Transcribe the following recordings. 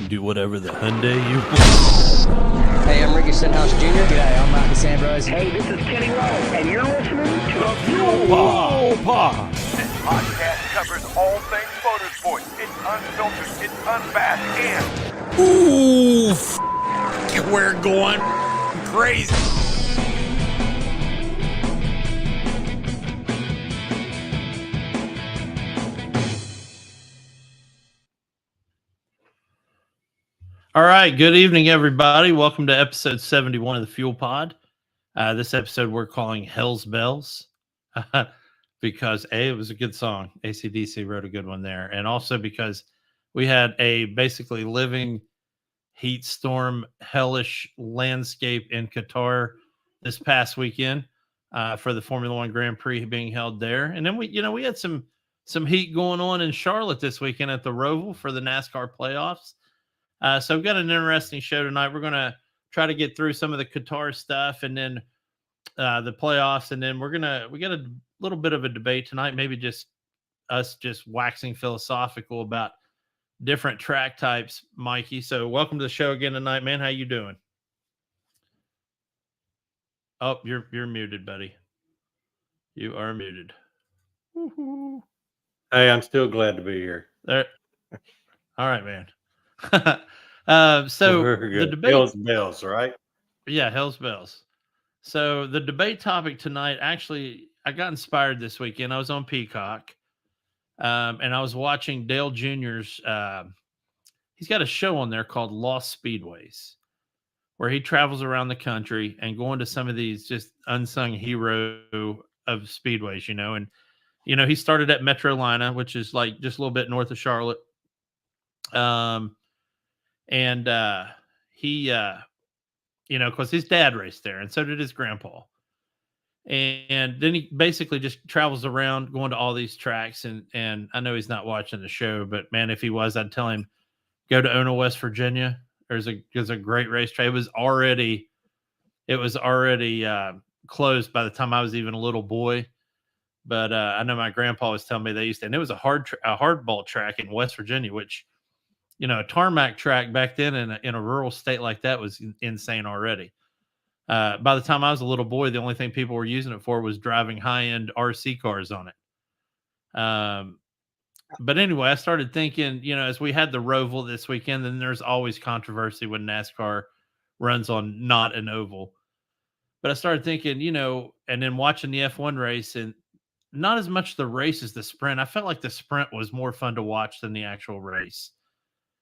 Do whatever the Hyundai you want. Hey, I'm Ricky Stenhouse Jr. G'day, I'm Marcus Ambrose. Hey, this is Kenny Roll, and you're listening to The Fuel Pod. This podcast covers all things motorsports. It's unfiltered, it's unabashed, and Ooh, we're going crazy. All right, good evening, everybody. Welcome to episode 71 of the Fuel Pod. This episode we're calling Hell's Bells because A, it was a good song. AC/DC wrote a good one there. And also because we had a basically living heat storm, hellish landscape in Qatar this past weekend for the Formula One Grand Prix being held there. And then we had some heat going on in Charlotte this weekend at the Roval for the NASCAR playoffs. So we've got an interesting show tonight. We're going to try to get through some of the Qatar stuff and then the playoffs. And then we got a little bit of a debate tonight, maybe just us just waxing philosophical about different track types, Mikey. So welcome to the show again tonight, man. How you doing? Oh, you're muted, buddy. You are muted. Woo-hoo. Hey, I'm still glad to be here. There. All right, man. So the debate, Hell's Bells, right? Yeah, Hell's Bells. So the debate topic tonight, actually, I got inspired this weekend. I was on Peacock, and I was watching Dale Jr.'s. He's got a show on there called Lost Speedways, where he travels around the country and going to some of these just unsung hero of speedways, and he started at Metrolina, which is like just a little bit north of Charlotte. And he, because his dad raced there and so did his grandpa. And then he basically just travels around going to all these tracks. And I know he's not watching the show, but man, if he was, I'd tell him, go to Ono, West Virginia. There's a great racetrack. It was already closed by the time I was even a little boy. But I know my grandpa was telling me they used to, and it was a hardball track in West Virginia, which, a tarmac track back then in a rural state like that was insane already. By the time I was a little boy, the only thing people were using it for was driving high-end RC cars on it. But anyway, I started thinking, as we had the Roval this weekend, then there's always controversy when NASCAR runs on not an oval. But I started thinking, and then watching the F1 race, and not as much the race as the sprint. I felt like the sprint was more fun to watch than the actual race.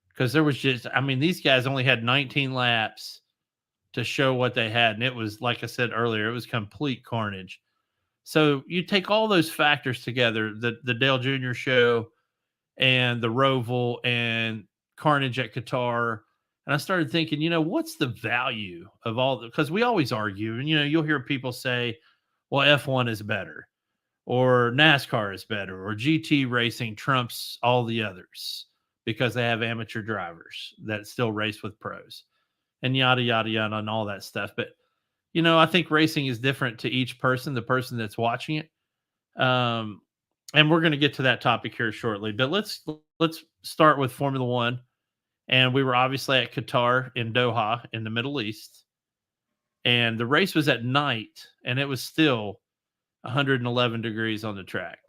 Because there was these guys only had 19 laps to show what they had. And it was, like I said earlier, it was complete carnage. So you take all those factors together, the Dale Jr. show and the Roval and carnage at Qatar. And I started thinking, what's the value of all because we always argue. And, you'll hear people say, well, F1 is better or NASCAR is better or GT racing trumps all the others, because they have amateur drivers that still race with pros and yada, yada, yada, and all that stuff. But, I think racing is different to each person, the person that's watching it. And we're going to get to that topic here shortly, but let's start with Formula One. And we were obviously at Qatar in Doha in the Middle East. And the race was at night and it was still 111 degrees on the track.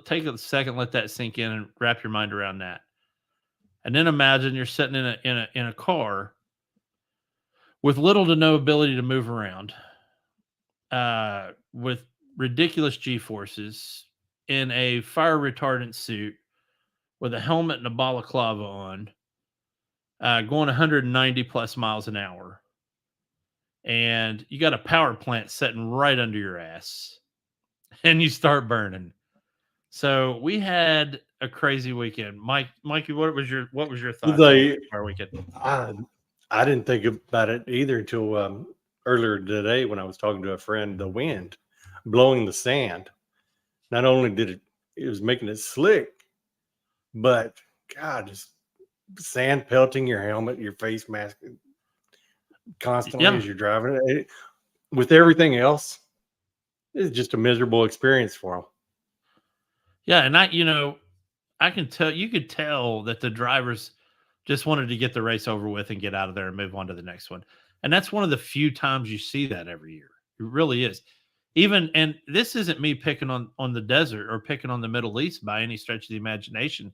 Take a second, let that sink in, and wrap your mind around that. And then imagine you're sitting in a car with little to no ability to move around, with ridiculous G-forces, in a fire retardant suit, with a helmet and a balaclava on, going 190 plus miles an hour, and you got a power plant sitting right under your ass. And you start burning. So we had a crazy weekend. Mikey, what was your thoughts on our weekend? I didn't think about it either until earlier today when I was talking to a friend. The wind blowing the sand. Not only did it was making it slick, but God, just sand pelting your helmet, your face mask constantly as you're driving. With everything else, it's just a miserable experience for them. Yeah, and I can tell you could tell that the drivers just wanted to get the race over with and get out of there and move on to the next one. And that's one of the few times you see that every year. It really is. Even and this isn't me picking on the desert or picking on the Middle East by any stretch of the imagination,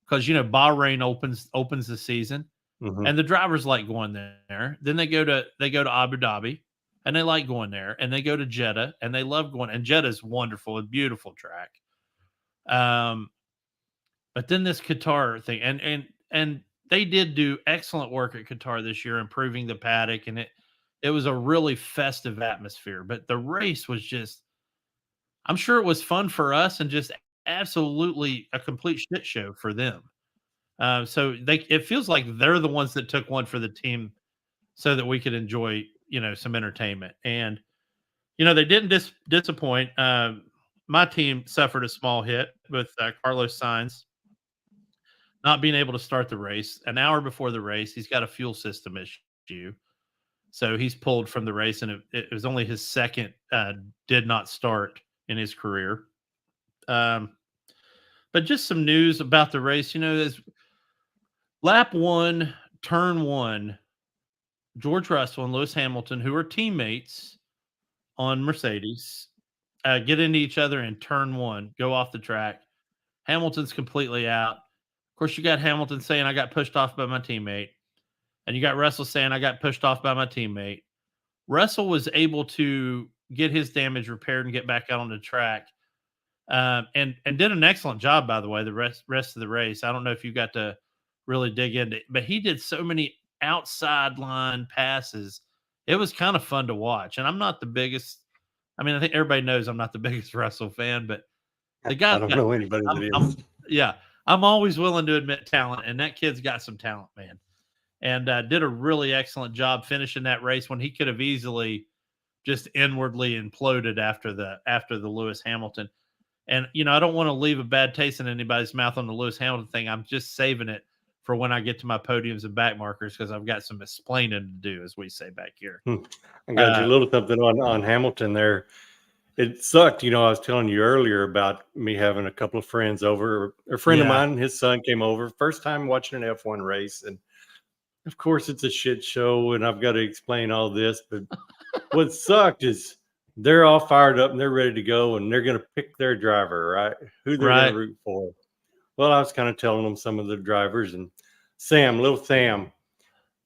because Bahrain opens the season Mhm. and the drivers like going there. Then they go to Abu Dhabi and they like going there, and they go to Jeddah and they love going. And Jeddah's wonderful, a beautiful track. Um, but then this Qatar thing, and they did do excellent work at Qatar this year, improving the paddock, and it was a really festive atmosphere. But the race was just, I'm sure it was fun for us, and just absolutely a complete shit show for them. So it feels like they're the ones that took one for the team, so that we could enjoy some entertainment. And they didn't disappoint. My team suffered a small hit with Carlos Sainz not being able to start the race an hour before the race. He's got a fuel system issue, so he's pulled from the race, and it was only his second did not start in his career. But just some news about the race. As lap one, turn one, George Russell and Lewis Hamilton, who are teammates on Mercedes, get into each other in turn one, go off the track. Hamilton's completely out. Of course, you got Hamilton saying, "I got pushed off by my teammate." And you got Russell saying, "I got pushed off by my teammate." Russell was able to get his damage repaired and get back out on the track, and did an excellent job, by the way, the rest of the race. I don't know if you got to really dig into it, but he did so many outside line passes. It was kind of fun to watch. And I'm not the biggest. I mean, I think everybody knows I'm not the biggest Russell fan, but the I guy's don't got. know anybody that I'm is. yeah. I'm always willing to admit talent, and that kid's got some talent, man. And did a really excellent job finishing that race when he could have easily just inwardly imploded after the Lewis Hamilton. And I don't want to leave a bad taste in anybody's mouth on the Lewis Hamilton thing. I'm just saving it for when I get to my podiums and back markers, because I've got some explaining to do, as we say back here. I got you a little something on Hamilton there. It sucked. I was telling you earlier about me having a couple of friends over. A friend of mine, his son came over, first time watching an F1 race. And of course, it's a shit show, and I've got to explain all this. But what sucked is they're all fired up and they're ready to go, and they're going to pick their driver, right? Who they're going to root for. Well, I was kind of telling them some of the drivers, and little Sam,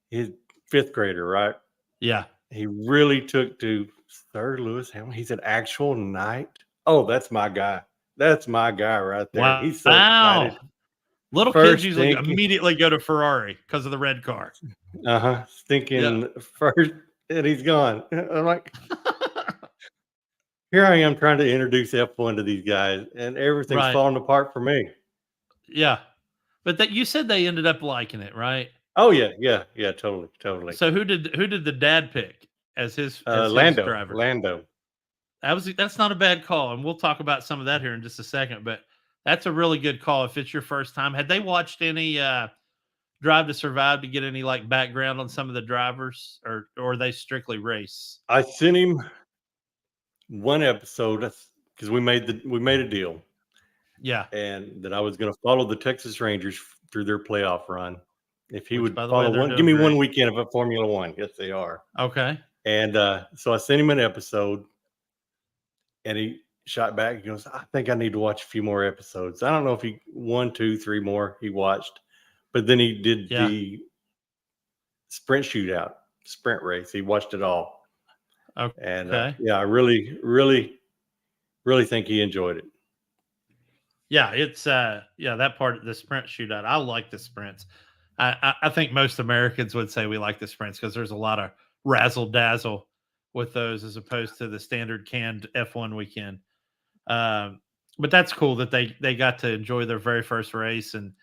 he's fifth grader, right? Yeah. He really took to Sir Lewis Hamilton. He's an actual knight. Oh, that's my guy. That's my guy right there. Wow. He's so excited. Little kids usually immediately go to Ferrari because of the red car. Thinking first, and he's gone. I'm like, here I am trying to introduce F1 to these guys, and everything's falling apart for me. Yeah. But that you said they ended up liking it, right? Oh yeah, totally. So who did the dad pick as his Lando driver? Lando. That's not a bad call, and we'll talk about some of that here in just a second. But that's a really good call if it's your first time. Had they watched any Drive to Survive to get any like background on some of the drivers, or are they strictly race? I sent him one episode because we made a deal. Yeah. And that I was going to follow the Texas Rangers through their playoff run. If he would follow one, give me one weekend of a Formula One. Yes, they are. Okay. And so I sent him an episode, and he shot back. He goes, "I think I need to watch a few more episodes." I don't know if he 1, 2, 3 more he watched, but then he did the sprint race. He watched it all. Okay. And I really, really, really think he enjoyed it. Yeah, it's that part of the sprint shootout. I like the sprints. I think most Americans would say we like the sprints because there's a lot of razzle dazzle with those as opposed to the standard canned F1 weekend. But that's cool that they got to enjoy their very first race, and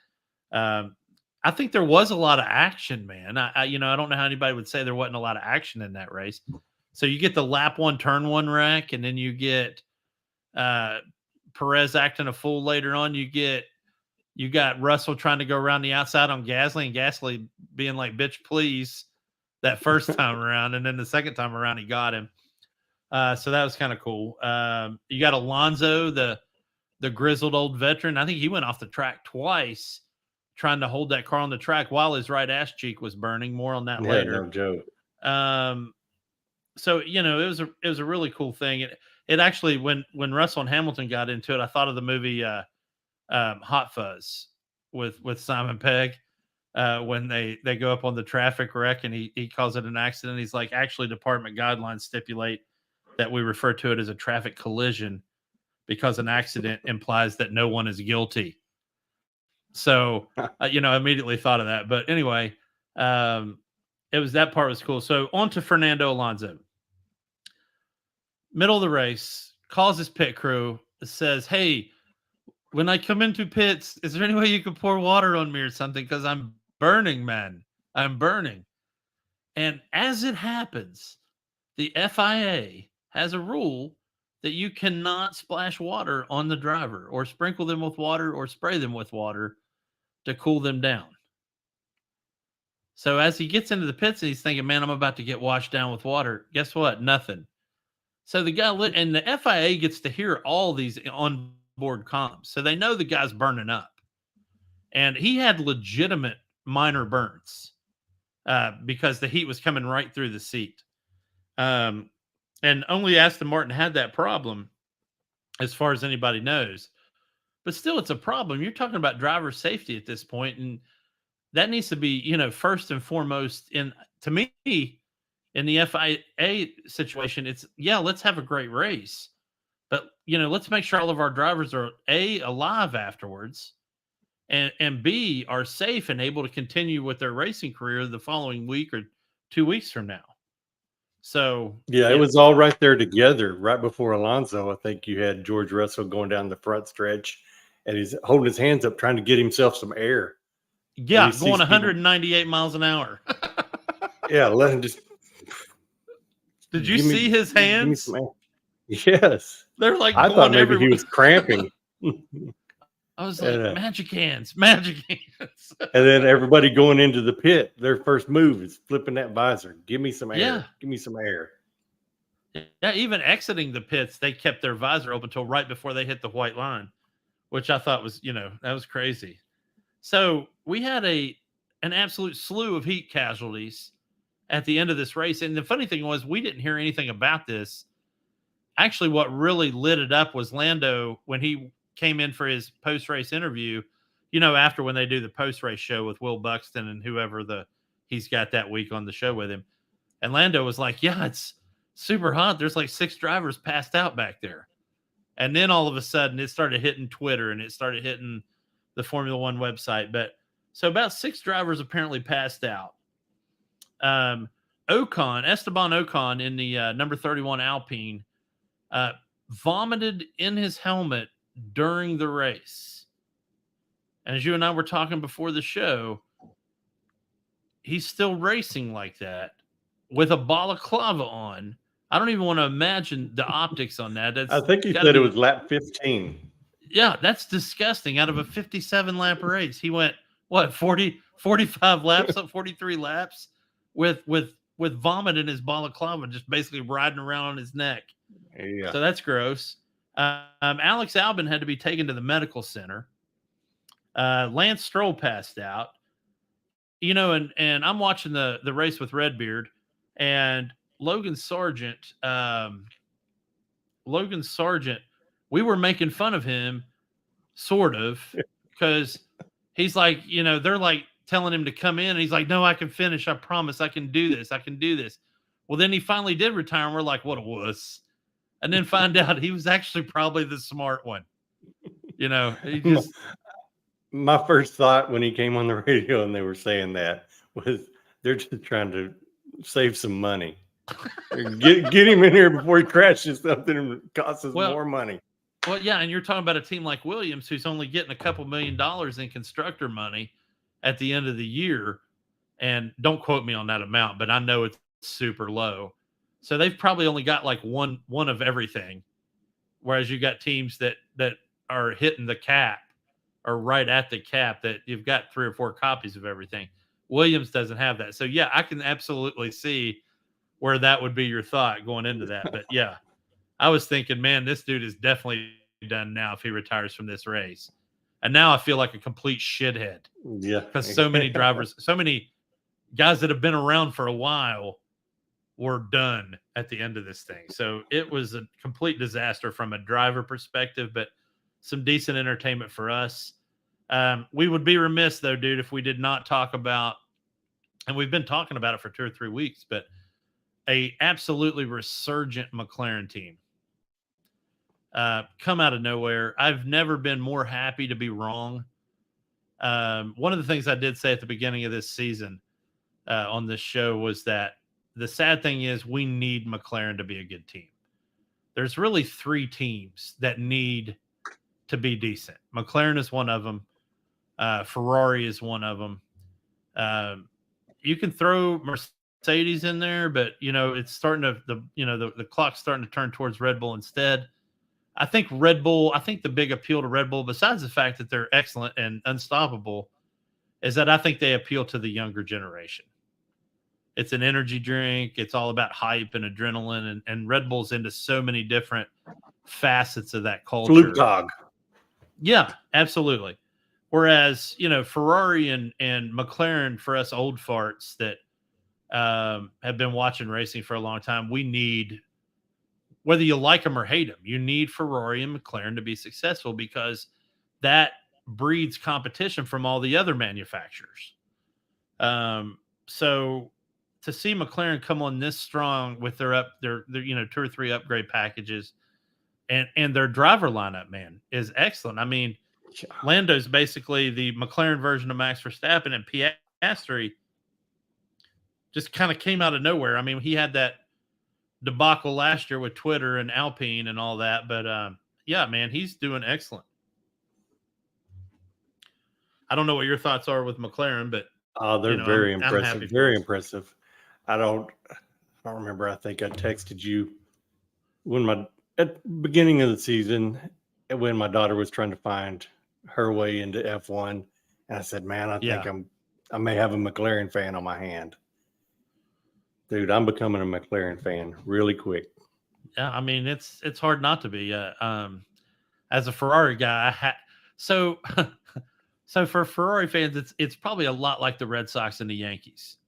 I think there was a lot of action, man. I don't know how anybody would say there wasn't a lot of action in that race. So you get the lap one, turn one wreck, and then you get Perez acting a fool later on. You got Russell trying to go around the outside on Gasly, and Gasly being like, "Bitch, please," that first time around, and then the second time around he got him. So that was kind of cool. You got Alonso, the the grizzled old veteran. I think he went off the track twice trying to hold that car on the track while his right ass cheek was burning. More on that Yeah, later. no joke. So it was a really cool thing. It actually when Russell and Hamilton got into it, I thought of the movie Hot Fuzz with Simon Pegg. When they go up on the traffic wreck and he calls it an accident. He's like, actually, department guidelines stipulate that we refer to it as a traffic collision because an accident implies that no one is guilty. So, I immediately thought of that. But anyway, that part was cool. So on to Fernando Alonso. Middle of the race, calls his pit crew, says, hey, when I come into pits, is there any way you could pour water on me or something? Because I'm burning, man. I'm burning. And as it happens, the FIA has a rule that you cannot splash water on the driver or sprinkle them with water or spray them with water to cool them down. So as he gets into the pits and he's thinking, man, I'm about to get washed down with water. Guess what? Nothing. So the guy and the FIA gets to hear all these onboard comms. So they know the guy's burning up. And he had legitimate minor burns because the heat was coming right through the seat. And only Aston Martin had that problem as far as anybody knows. But still, it's a problem. You're talking about driver safety at this point, and that needs to be, first and foremost to me, in the FIA situation, it's, let's have a great race. But, let's make sure all of our drivers are A, alive afterwards, and B, are safe and able to continue with their racing career the following week or 2 weeks from now. So, it was all right there together. Right before Alonso, I think you had George Russell going down the front stretch, and he's holding his hands up trying to get himself some air. Yeah, going 198 miles an hour. Yeah, let him just... Did you see his hands? Yes. They're like, I thought maybe he was cramping. I was like, magic hands, magic hands. And then everybody going into the pit, their first move is flipping that visor. Give me some air. Yeah. Give me some air. Yeah, even exiting the pits, they kept their visor open until right before they hit the white line, which I thought was, that was crazy. So we had an absolute slew of heat casualties at the end of this race. And the funny thing was, we didn't hear anything about this. Actually, what really lit it up was Lando when he came in for his post-race interview, after when they do the post-race show with Will Buxton and whoever he's got that week on the show with him. And Lando was like, yeah, it's super hot. There's like 6 drivers passed out back there. And then all of a sudden it started hitting Twitter and it started hitting the Formula One website. But so about 6 drivers apparently passed out. Esteban Ocon in the number 31 Alpine vomited in his helmet during the race. And as you and I were talking before the show, he's still racing like that with a balaclava on. I don't even want to imagine the optics on that. I think he said it was lap 15. Yeah, that's disgusting. Out of a 57 lap race, he went 45 laps, 43 laps with vomit in his balaclava, just basically riding around on his neck. Yeah. So that's gross. Alex Albon had to be taken to the medical center. Lance Stroll passed out. And I'm watching the race with Redbeard, and Logan Sargent, we were making fun of him, sort of, because he's like, they're like telling him to come in, and he's like, no, I can finish. I promise I can do this. I can do this. Well, then he finally did retire, and we're like, what a wuss. And then find out he was actually probably the smart one. He just... My first thought when he came on the radio and they were saying that was they're just trying to save some money. Get him in here before he crashes something and costs us more money. Well, yeah, and you're talking about a team like Williams who's only getting a couple $1 million in constructor money at the end of the year. And don't quote me on that amount, but I know it's super low. So they've probably only got like one of everything. Whereas you got teams that are hitting the cap or right at the cap that you've got 3 or 4 copies of everything. Williams doesn't have that. So yeah, I can absolutely see where that would be your thought going into that. But yeah, I was thinking, man, this dude is definitely done now if he retires from this race. And now I feel like a complete shithead Yeah. because so many drivers, so many guys that have been around for a while were done at the end of this thing. So it was a complete disaster from a driver perspective, but some decent entertainment for us. We would be remiss, though, dude, if we did not talk about, and we've been talking about it for 2 or 3 weeks, but a absolutely resurgent McLaren team come out of nowhere. I've never been more happy to be wrong. One of the things I did say at the beginning of this season on this show was that the sad thing is we need McLaren to be a good team. There's really 3 teams that need to be decent. McLaren is one of them. Ferrari is one of them. You can throw Mercedes in there, but it's starting to the clock's starting to turn towards Red Bull instead. I think the big appeal to Red Bull, besides the fact that they're excellent and unstoppable, is that I think they appeal to the younger generation. It's an energy drink. It's all about hype and adrenaline, and Red Bull's into so many different facets of that culture. Flute dog. Yeah, absolutely. Whereas, Ferrari and McLaren, for us old farts that have been watching racing for a long time, we need, whether you like them or hate them, you need Ferrari and McLaren to be successful because that breeds competition from all the other manufacturers. So to see McLaren come on this strong with their 2 or 3 upgrade packages and their driver lineup, man, is excellent. I mean, Lando's basically the McLaren version of Max Verstappen, and Piastri just kind of came out of nowhere. I mean, he had that debacle last year with Twitter and Alpine and all that, but yeah, man, he's doing excellent. I don't know what your thoughts are with McLaren, but they're very I'm impressive. happy Very for us. impressive. I don't remember. I think I texted you at the beginning of the season when my daughter was trying to find her way into F1, and I said, "Man, I think I may have a McLaren fan on my hand." Dude, I'm becoming a McLaren fan really quick. Yeah, I mean, it's hard not to be. As a Ferrari guy, so for Ferrari fans, it's probably a lot like the Red Sox and the Yankees.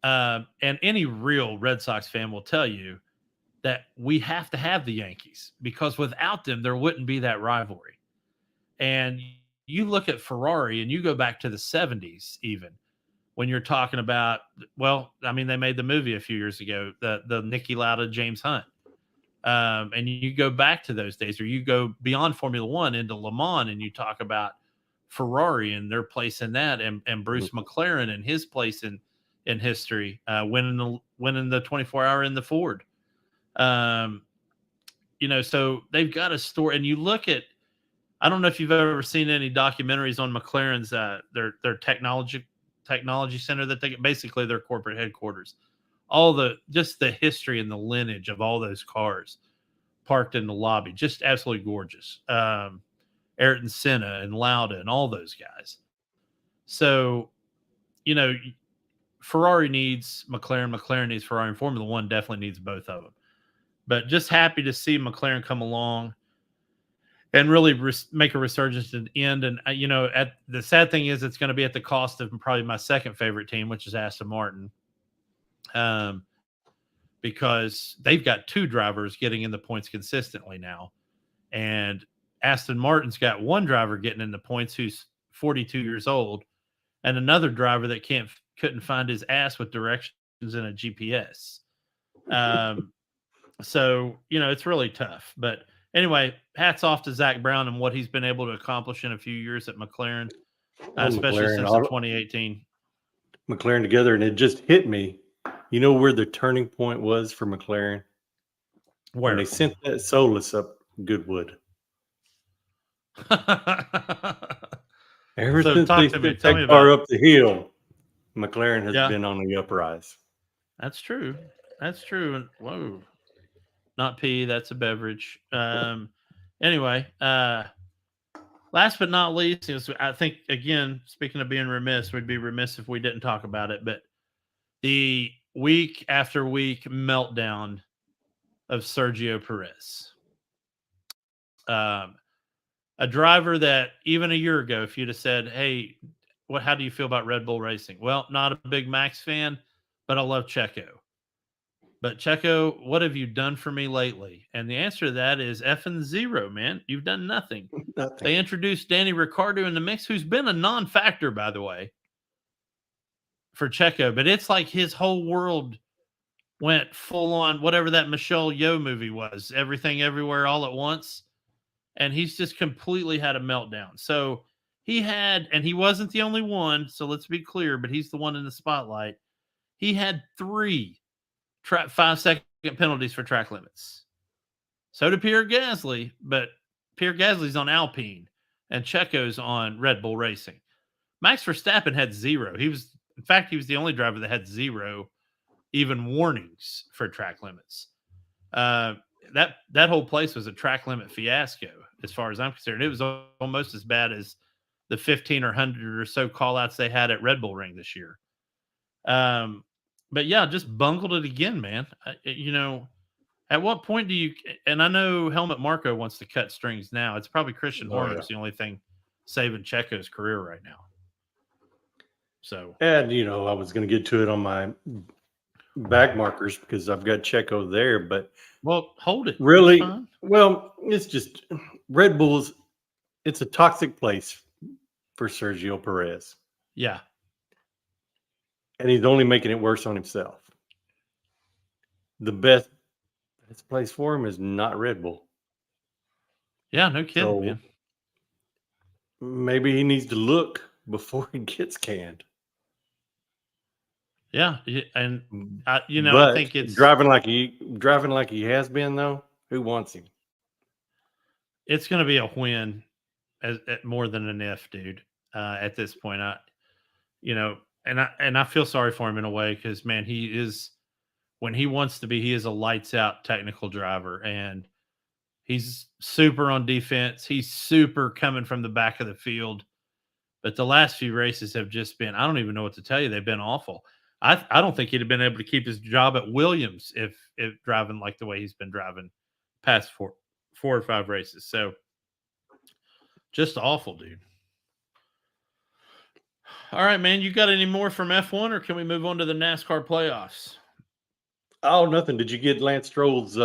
And any real Red Sox fan will tell you that we have to have the Yankees because without them, there wouldn't be that rivalry. And you look at Ferrari and you go back to the 70s even when you're talking about, well, I mean, they made the movie a few years ago, the Nicky Lauda, James Hunt. And you go back to those days, or you go beyond Formula One into Le Mans and you talk about Ferrari and their place in that, and Bruce McLaren and his place in history, winning the 24-hour in the Ford. So they've got a story, and you look at, I don't know if you've ever seen any documentaries on McLaren's their technology center that they basically their corporate headquarters. Just the history and the lineage of all those cars parked in the lobby, just absolutely gorgeous. Ayrton Senna and Lauda and all those guys. So, Ferrari needs McLaren, McLaren needs Ferrari, and Formula One definitely needs both of them. But just happy to see McLaren come along and really make a resurgence at the end. And, the sad thing is it's going to be at the cost of probably my second favorite team, which is Aston Martin. Because they've got 2 drivers getting in the points consistently now. And Aston Martin's got 1 driver getting in the points who's 42 years old and another driver that couldn't find his ass with directions in a GPS. So, it's really tough. But anyway, hats off to Zach Brown and what he's been able to accomplish in a few years at McLaren, especially McLaren, since 2018. McLaren together, and it just hit me. You know where the turning point was for McLaren? Where when they sent that Solus up Goodwood. Ever since they sent that car up the hill, McLaren has been on the uprise. That's true. That's true. And whoa, not pee. That's a beverage. Anyway, last but not least, I think, again, speaking of being remiss, we'd be remiss if we didn't talk about it. But the week after week meltdown of Sergio Perez. A driver that even a year ago, if you'd have said, "Hey, how do you feel about Red Bull Racing?" Well, not a big Max fan, but I love Checo. But Checo, what have you done for me lately? And the answer to that is effing zero, man. You've done nothing. Nothing. They introduced Danny Ricciardo in the mix, who's been a non-factor, by the way, for Checo. But it's like his whole world went full on whatever that Michelle Yeoh movie was, Everything Everywhere All at Once. And he's just completely had a meltdown. So he had, and he wasn't the only one, so let's be clear, but he's the one in the spotlight. He had 3 5-second penalties for track limits. So did Pierre Gasly, but Pierre Gasly's on Alpine and Checo's on Red Bull Racing. Max Verstappen had 0. He was the only driver that had 0 even warnings for track limits. That whole place was a track limit fiasco, as far as I'm concerned. It was almost as bad as the 15 or 100 or so call-outs they had at Red Bull Ring this year. But yeah, just bungled it again, man. At what point do you? And I know Helmut Marko wants to cut strings now. It's probably Christian Horner's the only thing saving Checo's career right now. So, and I was going to get to it on my back markers because I've got Checo there, but hold it. Really, it's just Red Bull's. It's a toxic place for Sergio Perez. Yeah. And he's only making it worse on himself. The best place for him is not Red Bull. Yeah, no kidding, So man. maybe he needs to look before he gets canned. Yeah, and I think it's driving like he has been though. Who wants him? It's going to be a win, at more than an if, dude. At this point, And I feel sorry for him in a way because, man, he is, when he wants to be, he is a lights out technical driver, and he's super on defense. He's super coming from the back of the field. But the last few races have just been, I don't even know what to tell you. They've been awful. I don't think he'd have been able to keep his job at Williams if driving like the way he's been driving past 4 or 5 races. So just awful, dude. All right, man. You got any more from F1, or can we move on to the NASCAR playoffs? Oh, nothing. Did you get Lance Stroll's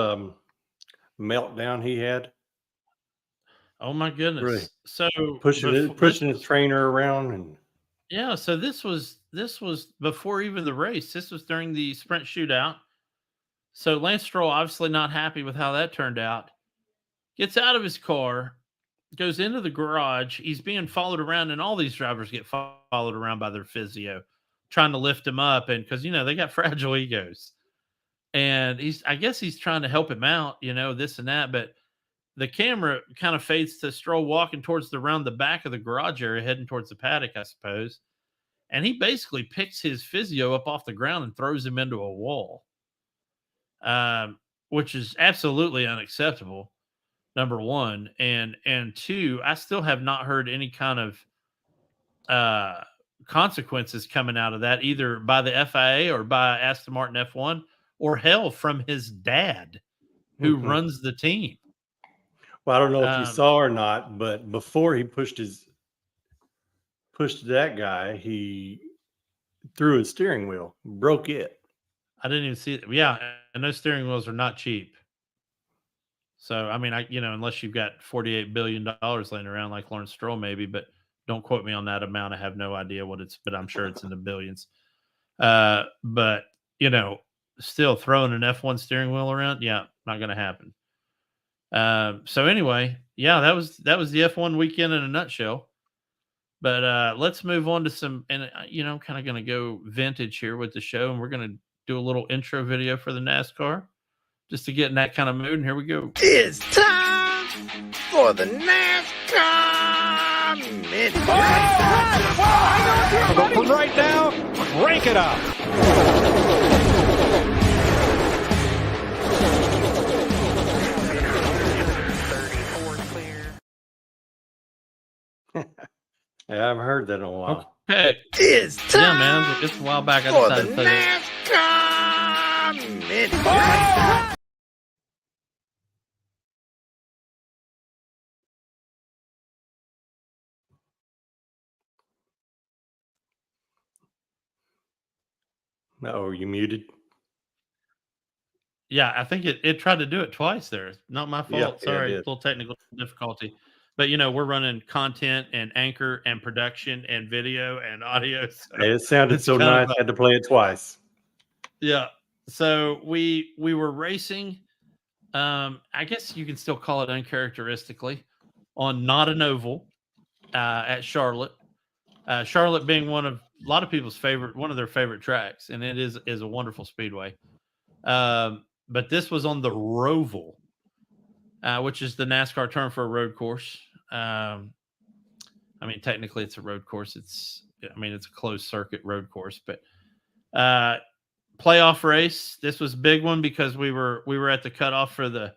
meltdown he had? Oh my goodness! Really? So pushing his trainer around, and yeah. So this was before even the race. This was during the sprint shootout. So Lance Stroll, obviously not happy with how that turned out, gets out of his car, goes into the garage. He's being followed around, and all these drivers get followed around by their physio, trying to lift him up, and because they got fragile egos. And I guess he's trying to help him out, this and that. But the camera kind of fades to Stroll walking around the back of the garage area, heading towards the paddock, I suppose. And he basically picks his physio up off the ground and throws him into a wall, which is absolutely unacceptable. Number one, and 2, I still have not heard any kind of consequences coming out of that, either by the FIA or by Aston Martin F1, or hell, from his dad, who runs the team. Well, I don't know if you saw or not, but before he pushed that guy, he threw his steering wheel, broke it. I didn't even see it. Yeah, and those steering wheels are not cheap. So, I mean, unless you've got $48 billion laying around like Lawrence Stroll, maybe, but don't quote me on that amount. I have no idea what but I'm sure it's in the billions. But, still throwing an F1 steering wheel around, yeah, not going to happen. So anyway, yeah, that was the F1 weekend in a nutshell. But let's move on to some, and kind of going to go vintage here with the show, and we're going to do a little intro video for the NASCAR just to get in that kind of mood. And here we go. It's time for the NASCAR Minute. But for right now, crank it up. Yeah, I haven't heard that in a while. Okay. It's time, yeah, man. It's a while back. I for decided the to play NASCAR Minute. Oh, you muted? Yeah, I think it tried to do it twice there. Not my Yeah, fault. yeah, it Sorry, a did. little technical difficulty. But we're running content and anchor and production and video and audio. So It sounded it's so kind of nice. Had to play it twice. yeah. So we were racing. I guess you can still call it uncharacteristically on not an oval at Charlotte. Charlotte being one of a lot of people's one of their favorite tracks, and it is a wonderful speedway. But this was on the Roval, which is the NASCAR term for a road course. I mean, technically, it's a road course. It's a closed circuit road course, but playoff race. This was a big one because we were at the cutoff for the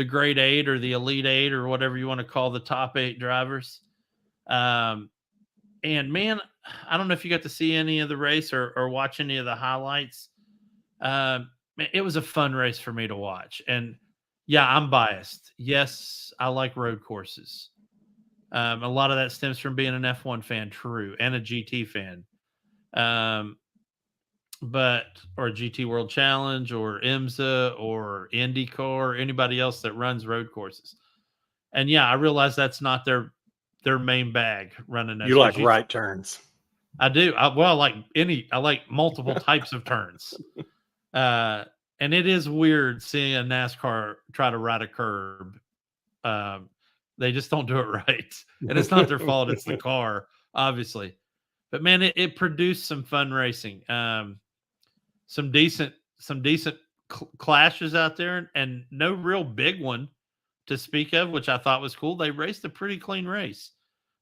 grade 8 or the elite 8 or whatever you want to call the top 8 drivers. And man, I don't know if you got to see any of the race or watch any of the highlights. It was a fun race for me to watch. And yeah, I'm biased. Yes, I like road courses. A lot of that stems from being an F1 fan, true, and a GT fan. Or GT World Challenge or IMSA or IndyCar or anybody else that runs road courses. And yeah, I realize that's not their main bag running those. You like right turns. I do. I like multiple types of turns. And it is weird seeing a NASCAR try to ride a curb. They just don't do it right. And it's not their fault. It's the car, obviously. But man, it produced some fun racing. Some decent clashes out there, and no real big one to speak of, which I thought was cool. They raced a pretty clean race.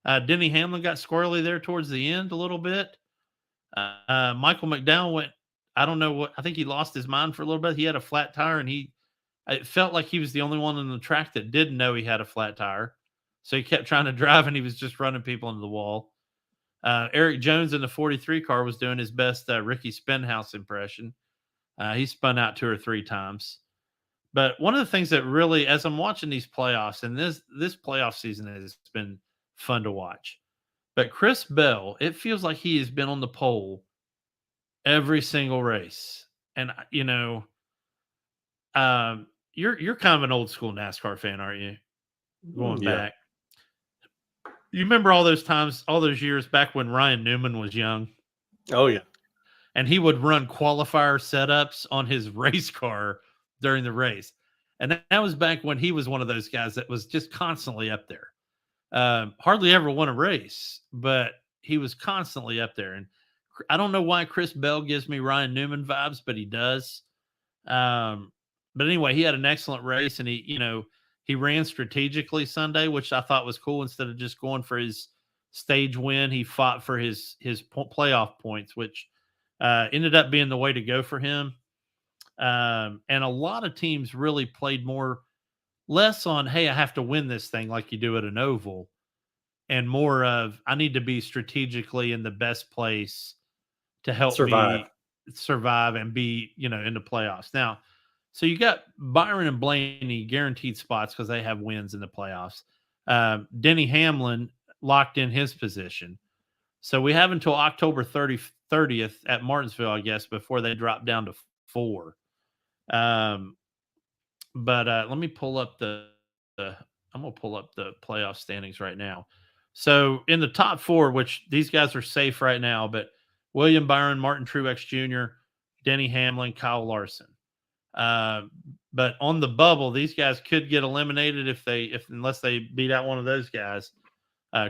Denny Hamlin got squirrely there towards the end a little bit. Michael McDowell went, I don't know what, I think he lost his mind for a little bit. He had a flat tire, and it felt like he was the only one on the track that didn't know he had a flat tire. So he kept trying to drive, and he was just running people into the wall. Eric Jones in the 43 car was doing his best Ricky Stenhouse impression. He spun out 2 or 3 times. But one of the things that really, as I'm watching these playoffs, and this playoff season has been fun to watch. But Chris Bell, it feels like he has been on the pole every single race. And you're kind of an old school NASCAR fan, aren't you? Going back. You remember all those times, all those years back when Ryan Newman was young? Oh, yeah. And he would run qualifier setups on his race car during the race. And that was back when he was one of those guys that was just constantly up there. Hardly ever won a race, but he was constantly up there. And I don't know why Chris Bell gives me Ryan Newman vibes, but he does. But anyway, he had an excellent race, and he ran strategically Sunday, which I thought was cool. Instead of just going for his stage win, he fought for his playoff points, which ended up being the way to go for him. And a lot of teams really played less on, hey, I have to win this thing like you do at an oval, and more of, I need to be strategically in the best place to help me survive and be, in the playoffs. Now, so you got Byron and Blaney guaranteed spots because they have wins in the playoffs. Denny Hamlin locked in his position. So we have until October 30th at Martinsville, I guess, before they drop down to 4. But let me pull up I'm going to pull up the playoff standings right now. So in the top 4, which these guys are safe right now, but William Byron, Martin Truex Jr., Denny Hamlin, Kyle Larson. But on the bubble, these guys could get eliminated unless they beat out one of those guys.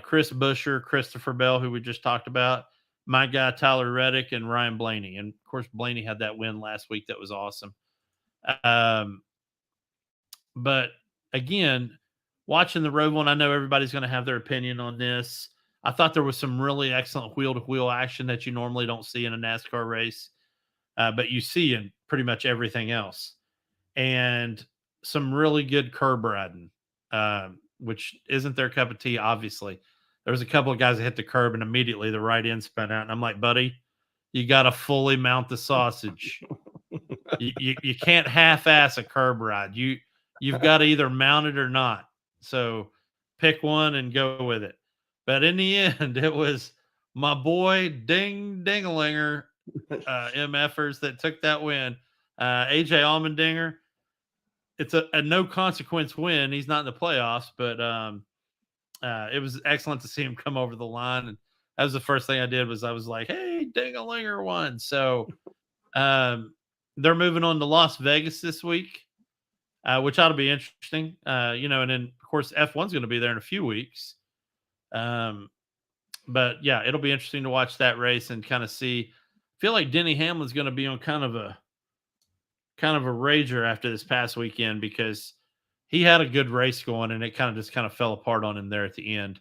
Chris Buescher, Christopher Bell, who we just talked about, my guy Tyler Reddick, and Ryan Blaney. And of course, Blaney had that win last week. That was awesome. But again, watching the Roval, and I know everybody's going to have their opinion on this. I thought there was some really excellent wheel-to-wheel action that you normally don't see in a NASCAR race, but you see in pretty much everything else. And some really good curb riding, which isn't their cup of tea, obviously. There was a couple of guys that hit the curb, and immediately the right end spun out. And I'm like, buddy, you got to fully mount the sausage. you can't half-ass a curb ride. You've got to either mount it or not. So pick one and go with it. But in the end, it was my boy Ding Dingalinger MFers that took that win. AJ Allmendinger, it's a no consequence win. He's not in the playoffs, but it was excellent to see him come over the line. And that was the first thing I did was I was like, hey, Ding-a-Linger won. So they're moving on to Las Vegas this week, which ought to be interesting. And then, of course, F1's going to be there in a few weeks. But, yeah, it'll be interesting to watch that race and kind of see. I feel like Denny Hamlin's going to be on kind of a rager after this past weekend because he had a good race going and it kind of fell apart on him there at the end.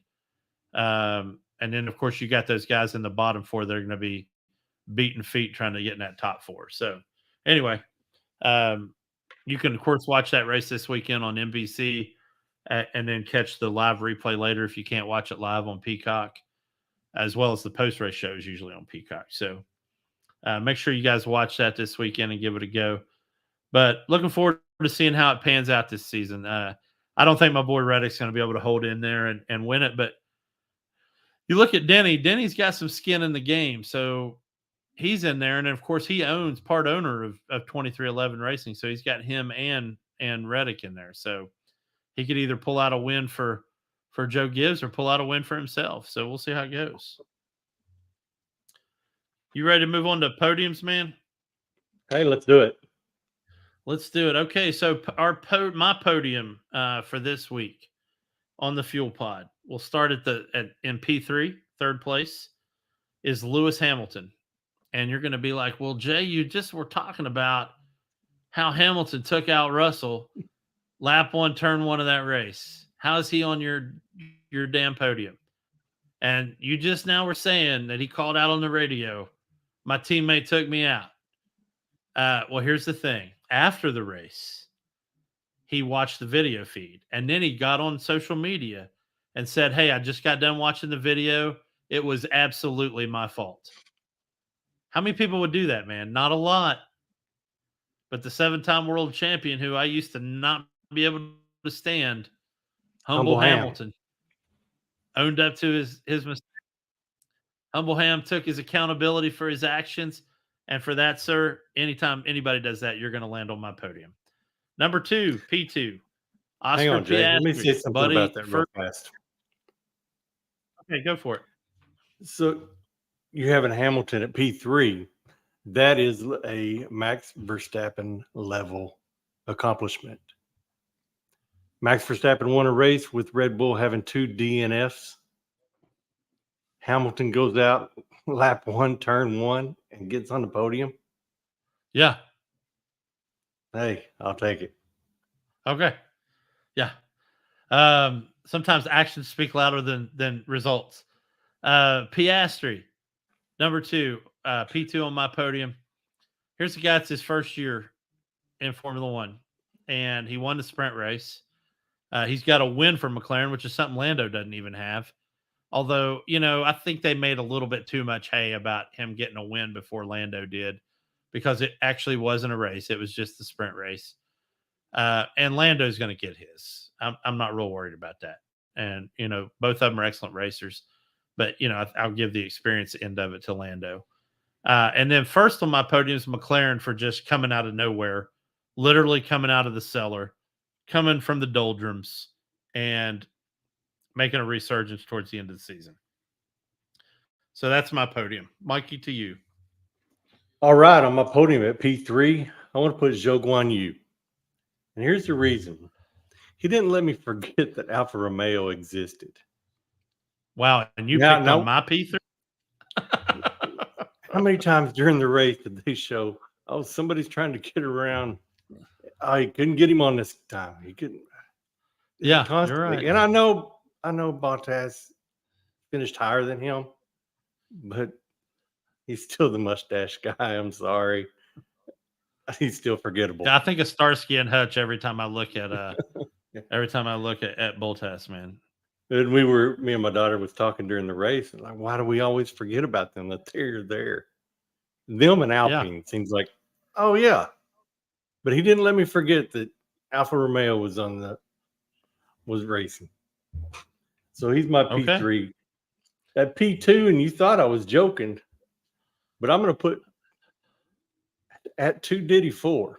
And then, of course, you got those guys in the bottom four. They're going to be beating feet trying to get in that top four. So, anyway, you can, of course, watch that race this weekend on NBC and then catch the live replay later if you can't watch it live on Peacock, as well as the post-race shows usually on Peacock. So, make sure you guys watch that this weekend and give it a go. But looking forward to seeing how it pans out this season. I don't think my boy Reddick's going to be able to hold in there and win it, but you look at Denny. Denny's got some skin in the game, so he's in there, and of course he owns part owner of 2311 Racing, so he's got him and Reddick in there. So he could either pull out a win for Joe Gibbs or pull out a win for himself. So we'll see how it goes. You ready to move on to podiums, man? Hey, let's do it. Let's do it. Okay, so my podium for this week on the Fuel Pod. We'll start in P3, third place, is Lewis Hamilton. And you're going to be like, well, Jay, you just were talking about how Hamilton took out Russell lap one, turn one of that race. How is he on your damn podium? And you just now were saying that he called out on the radio, my teammate took me out. Well, here's the thing. After the race, he watched the video feed, and then he got on social media and said, hey, I just got done watching the video. It was absolutely my fault. How many people would do that, man? Not a lot. But the 7-time world champion, who I used to not be able to stand, Humble Hamilton, owned up to his mistake. Humble Ham took his accountability for his actions. And for that, sir, anytime anybody does that, you're going to land on my podium. Number 2, P2. Oscar Hang on, Jay. Piastri, Let me say something about that real fast. Okay, go for it. So you have a Hamilton at P3. That is a Max Verstappen level accomplishment. Max Verstappen won a race with Red Bull having 2 DNFs. Hamilton goes out lap 1, turn 1, and gets on the podium. Yeah. Hey, I'll take it. Okay. Yeah. Sometimes actions speak louder than results. Piastri, number 2, P2 on my podium. Here's a guy that's his first year in Formula One, and he won the sprint race. He's got a win for McLaren, which is something Lando doesn't even have. Although, I think they made a little bit too much hay about him getting a win before Lando did, because it actually wasn't a race. It was just the sprint race. And Lando's going to get his. I'm not real worried about that. And, both of them are excellent racers. But, I'll give the experience end of it to Lando. And then first on my podium is McLaren for just coming out of nowhere, literally coming out of the cellar, coming from the doldrums, and making a resurgence towards the end of the season. So that's my podium. Mikey, to you. All right, on my podium at P3, I want to put Zhou Guan Yu. And here's the reason. He didn't let me forget that Alfa Romeo existed. Wow, and you picked on my P3? How many times during the race did they show, somebody's trying to get around? He couldn't get him on this time. He couldn't. Yeah, constantly. you're right. And I know Bottas finished higher than him, but he's still the mustache guy. I'm sorry. He's still forgettable. Yeah, I think of Starsky and Hutch every time I look at Bottas, man. And me and my daughter was talking during the race, and like, why do we always forget about them? That they're there. Them and Alpine seems like, oh yeah. But he didn't let me forget that Alfa Romeo was racing. So he's my P3. At P2, and you thought I was joking, but I'm going to put at 2Diddy4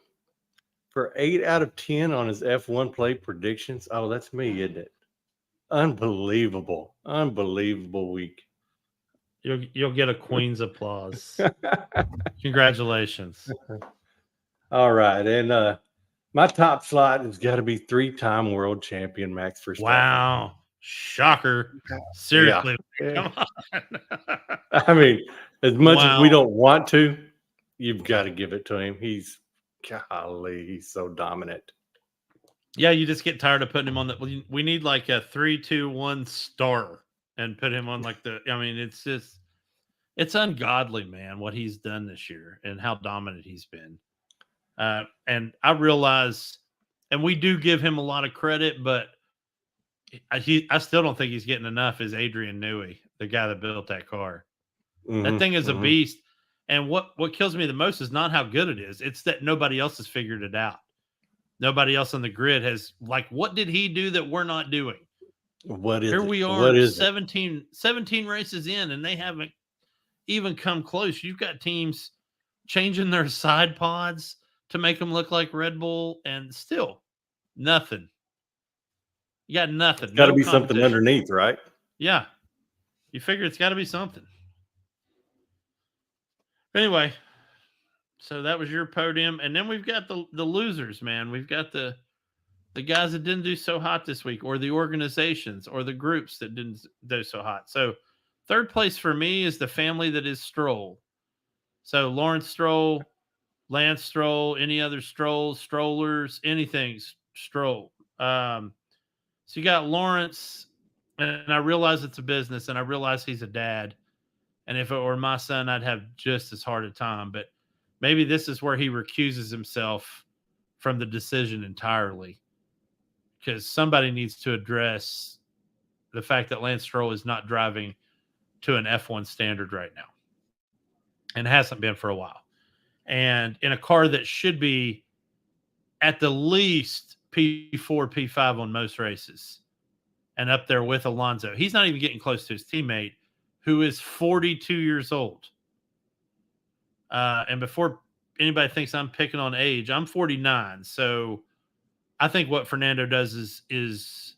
for 8 out of 10 on his F1 play predictions. Oh, that's me, isn't it? Unbelievable week. You'll get a queen's applause. Congratulations. All right, and my top slot has got to be 3-time world champion Max Verstappen. Wow. Shocker. Seriously. Yeah. Come on. I mean, as much as we Wow. don't want to, you've got to give it to him. He's so dominant. Yeah, you just get tired of putting him on the. We need like a 3-2-1 star and put him on like the. I mean, it's ungodly, man, what he's done this year and how dominant he's been. And I realize, and we do give him a lot of credit, but I still don't think he's getting enough. Is Adrian Newey, the guy that built that car? That thing is a beast. And what kills me the most is not how good it is. It's that nobody else has figured it out. Nobody else on the grid has, like, what did he do that we're not doing? Here we are, 17 races in, and they haven't even come close. You've got teams changing their side pods to make them look like Red Bull, and still nothing. You got nothing. Got to be something underneath, right? Yeah. You figure it's got to be something. Anyway, so that was your podium. And then we've got the losers, man. We've got the guys that didn't do so hot this week, or the organizations or the groups that didn't do so hot. So third place for me is the family that is Stroll. So Lawrence Stroll, Lance Stroll, any other Strolls, Strollers, anything Stroll. So you got Lawrence, and I realize it's a business, and I realize he's a dad. And if it were my son, I'd have just as hard a time. But maybe this is where he recuses himself from the decision entirely, because somebody needs to address the fact that Lance Stroll is not driving to an F1 standard right now, and hasn't been for a while. And in a car that should be at the least P4, P5 on most races, and up there with Alonso. He's not even getting close to his teammate, who is 42 years old. And before anybody thinks I'm picking on age, I'm 49. So I think what Fernando does is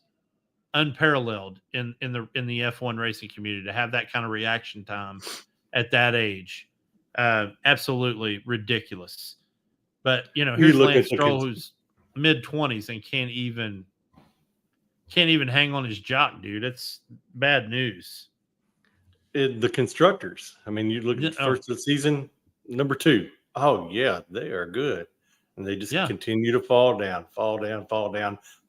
unparalleled in the F1 racing community, to have that kind of reaction time at that age. Absolutely ridiculous. But here's Lance Stroll, who's mid-20s and can't even hang on his jock, dude. It's bad news. The constructors. I mean, you look at the first of the season, number 2. Oh yeah, they are good, and they just continue to fall down,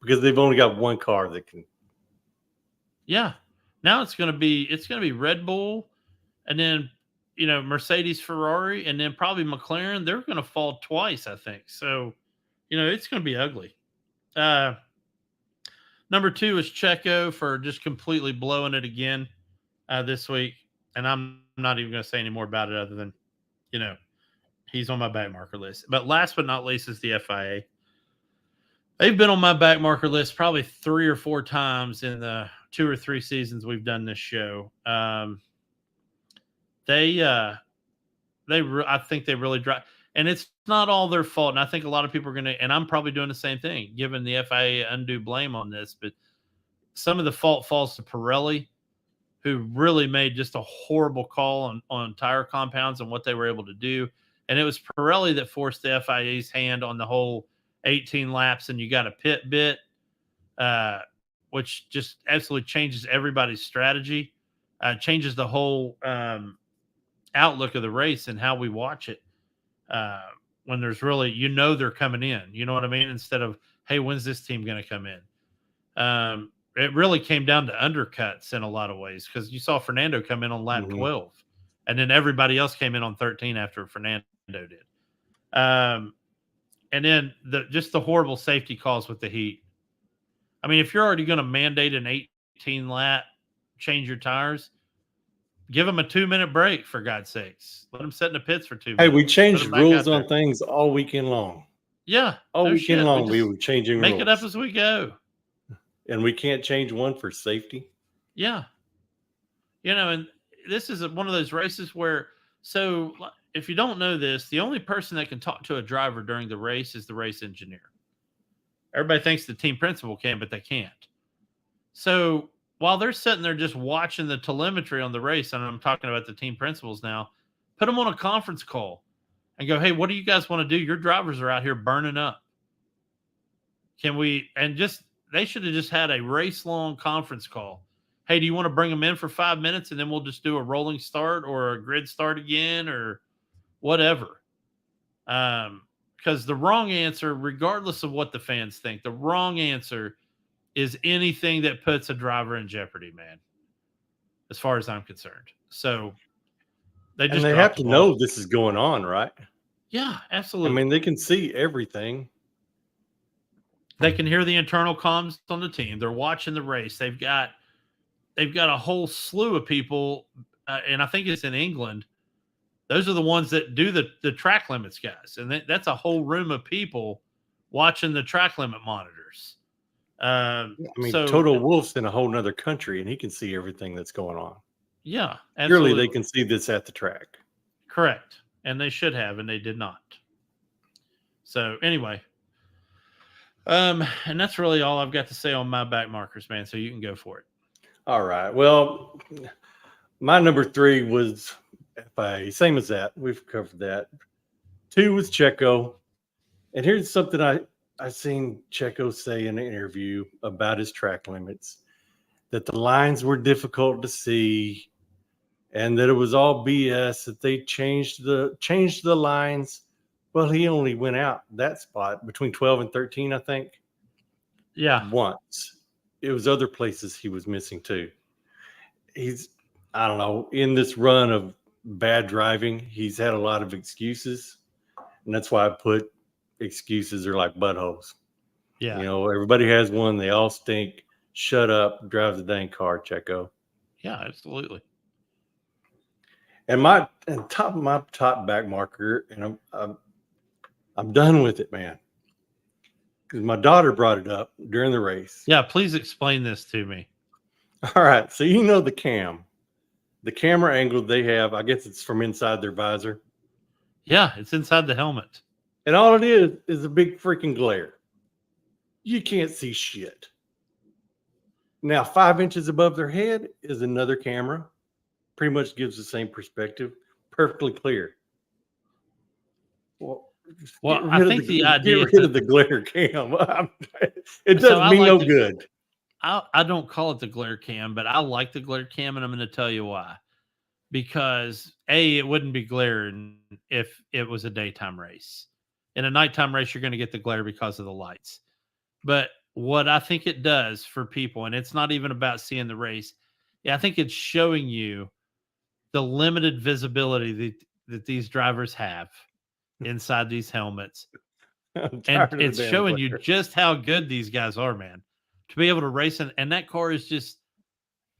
because they've only got one car that can. Yeah, now it's gonna be Red Bull, and then Mercedes, Ferrari, and then probably McLaren. They're gonna fall twice, I think. So, it's gonna be ugly. Number 2 is Checo for just completely blowing it again this week. And I'm not even going to say any more about it other than, he's on my back marker list. But last but not least is the FIA. They've been on my back marker list probably 3 or 4 times in the 2 or 3 seasons we've done this show. I think they really drive. And it's not all their fault. And I think a lot of people are going to, and I'm probably doing the same thing, giving the FIA undue blame on this. But some of the fault falls to Pirelli, who really made just a horrible call on tire compounds and what they were able to do. And it was Pirelli that forced the FIA's hand on the whole 18 laps and you got a pit bit, which just absolutely changes everybody's strategy, changes the whole outlook of the race and how we watch it. When there's really, they're coming in, you know what I mean? Instead of, hey, when's this team going to come in? It really came down to undercuts in a lot of ways, because you saw Fernando come in on lap 12, and then everybody else came in on 13 after Fernando did. And then the horrible safety calls with the heat. I mean, if you're already going to mandate an 18 lap, change your tires, give them a 2-minute break, for God's sakes. Let them sit in the pits for 2 minutes. Hey, we changed rules on things all weekend long. Yeah. All weekend long, we were changing rules. Make it up as we go. And we can't change one for safety? Yeah. And this is one of those races where, so if you don't know this, the only person that can talk to a driver during the race is the race engineer. Everybody thinks the team principal can, but they can't. So while they're sitting there just watching the telemetry on the race, and I'm talking about the team principals now, put them on a conference call and go, hey, what do you guys want to do? Your drivers are out here burning up. Can we, and just, they should have just had a race long conference call. Hey, do you want to bring them in for 5 minutes and then we'll just do a rolling start or a grid start again or whatever? Because the wrong answer, regardless of what the fans think, the wrong answer is anything that puts a driver in jeopardy, man, as far as I'm concerned. So they have to know this is going on, right? Yeah, absolutely. I mean, they can see everything. They can hear the internal comms on the team. They're watching the race. They've got a whole slew of people, and I think it's in England. Those are the ones that do the track limits, guys, and that's a whole room of people watching the track limit monitors. I mean, Total Wolf's in a whole nother country, and he can see everything that's going on. Yeah, absolutely. Surely they can see this at the track. Correct, and they should have, and they did not. So anyway, and that's really all I've got to say on my back markers, man. So you can go for it. All right. Well, my number 3 was same as that. We've covered that. 2 was Checo, and here's something I seen Checo say in an interview about his track limits, that the lines were difficult to see and that it was all BS, that they changed the lines. Well, he only went out that spot between 12 and 13, I think. Yeah. Once. It was other places he was missing too. He's, I don't know, in this run of bad driving, he's had a lot of excuses. And that's why I put excuses are like buttholes. Yeah. You know, everybody has one. They all stink. Shut up. Drive the dang car, Checo. Yeah, absolutely. And my top back marker, and I'm done with it, man. Because my daughter brought it up during the race. Yeah, please explain this to me. All right. So you know the camera angle they have, I guess it's from inside their visor. Yeah, it's inside the helmet. And all it is a big freaking glare. You can't see shit. Now, 5 inches above their head is another camera. Pretty much gives the same perspective. Perfectly clear. Well, I think the idea get rid of the glare cam. It does me no good. I don't call it the glare cam, but I like the glare cam, and I'm going to tell you why. Because it wouldn't be glaring if it was a daytime race. In a nighttime race, you're going to get the glare because of the lights. But what I think it does for people, and it's not even about seeing the race, I think it's showing you the limited visibility that these drivers have inside these helmets. And it's showing you just how good these guys are, man. To be able to race, and that car is just,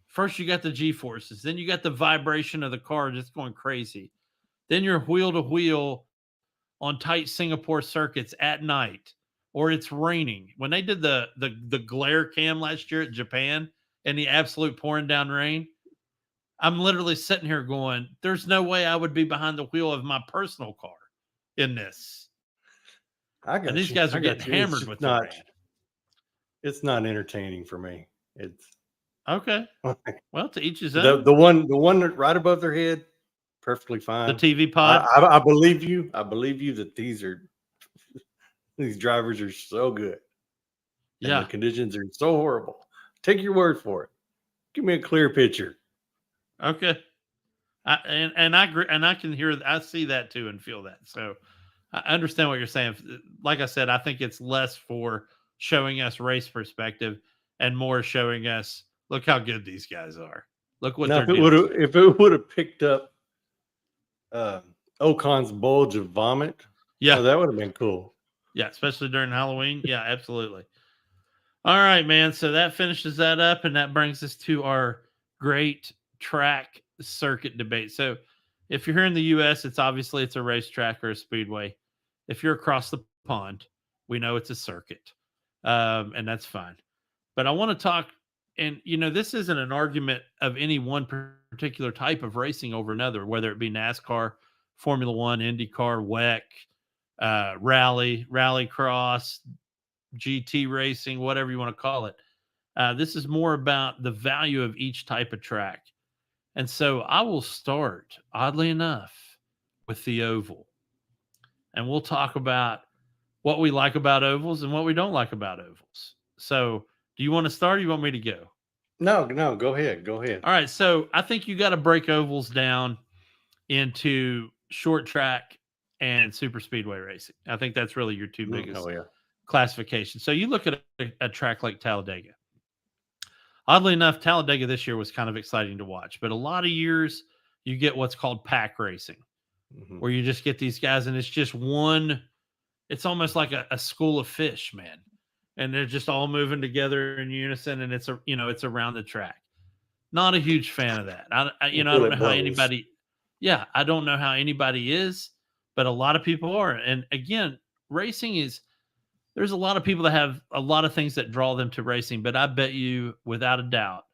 first you got the G-forces, then you got the vibration of the car just going crazy. Then you're wheel to wheel on tight Singapore circuits at night, or it's raining. When they did the glare cam last year at Japan and the absolute pouring down rain, I'm literally sitting here going, there's no way I would be behind the wheel of my personal car in this. And these guys are getting hammered with the rain. It's not entertaining for me. It's okay. Well, to each his own. The one that right above their head, perfectly fine. The TV pod. I believe you. I believe you that these drivers are so good. And the conditions are so horrible. Take your word for it. Give me a clear picture. Okay. And I agree, and I can hear, I see that too and feel that. So I understand what you're saying. Like I said, I think it's less for showing us race perspective and more showing us, look how good these guys are. Look what they're doing. If it would have picked up Ocon's bulge of vomit, that would have been cool. Yeah, especially during Halloween. Yeah, absolutely. All right, man. So that finishes that up, and that brings us to our great track circuit debate. So if you're here in the U.S., it's a racetrack or a speedway. If you're across the pond, we know it's a circuit, and that's fine. But I want to talk, and this isn't an argument of any one particular type of racing over another, whether it be NASCAR, Formula One, IndyCar, WEC, rally cross, GT racing, whatever you want to call it. This is more about the value of each type of track. And so I will start, oddly enough, with the oval. And we'll talk about what we like about ovals and what we don't like about ovals. So, do you want to start or you want me to go? No, go ahead. Go ahead. All right. So, I think you got to break ovals down into short track and super speedway racing. I think that's really your two biggest Oh, yeah. classifications. So, you look at a track like Talladega. Oddly enough, Talladega this year was kind of exciting to watch, but a lot of years you get what's called pack racing, where you just get these guys and it's just one. It's almost like a school of fish, man. And they're just all moving together in unison, and it's around the track. Not a huge fan of that. I don't know how anybody. Yeah, I don't know how anybody is, but a lot of people are. And again, racing is. There's a lot of people that have a lot of things that draw them to racing, but I bet you, without a doubt,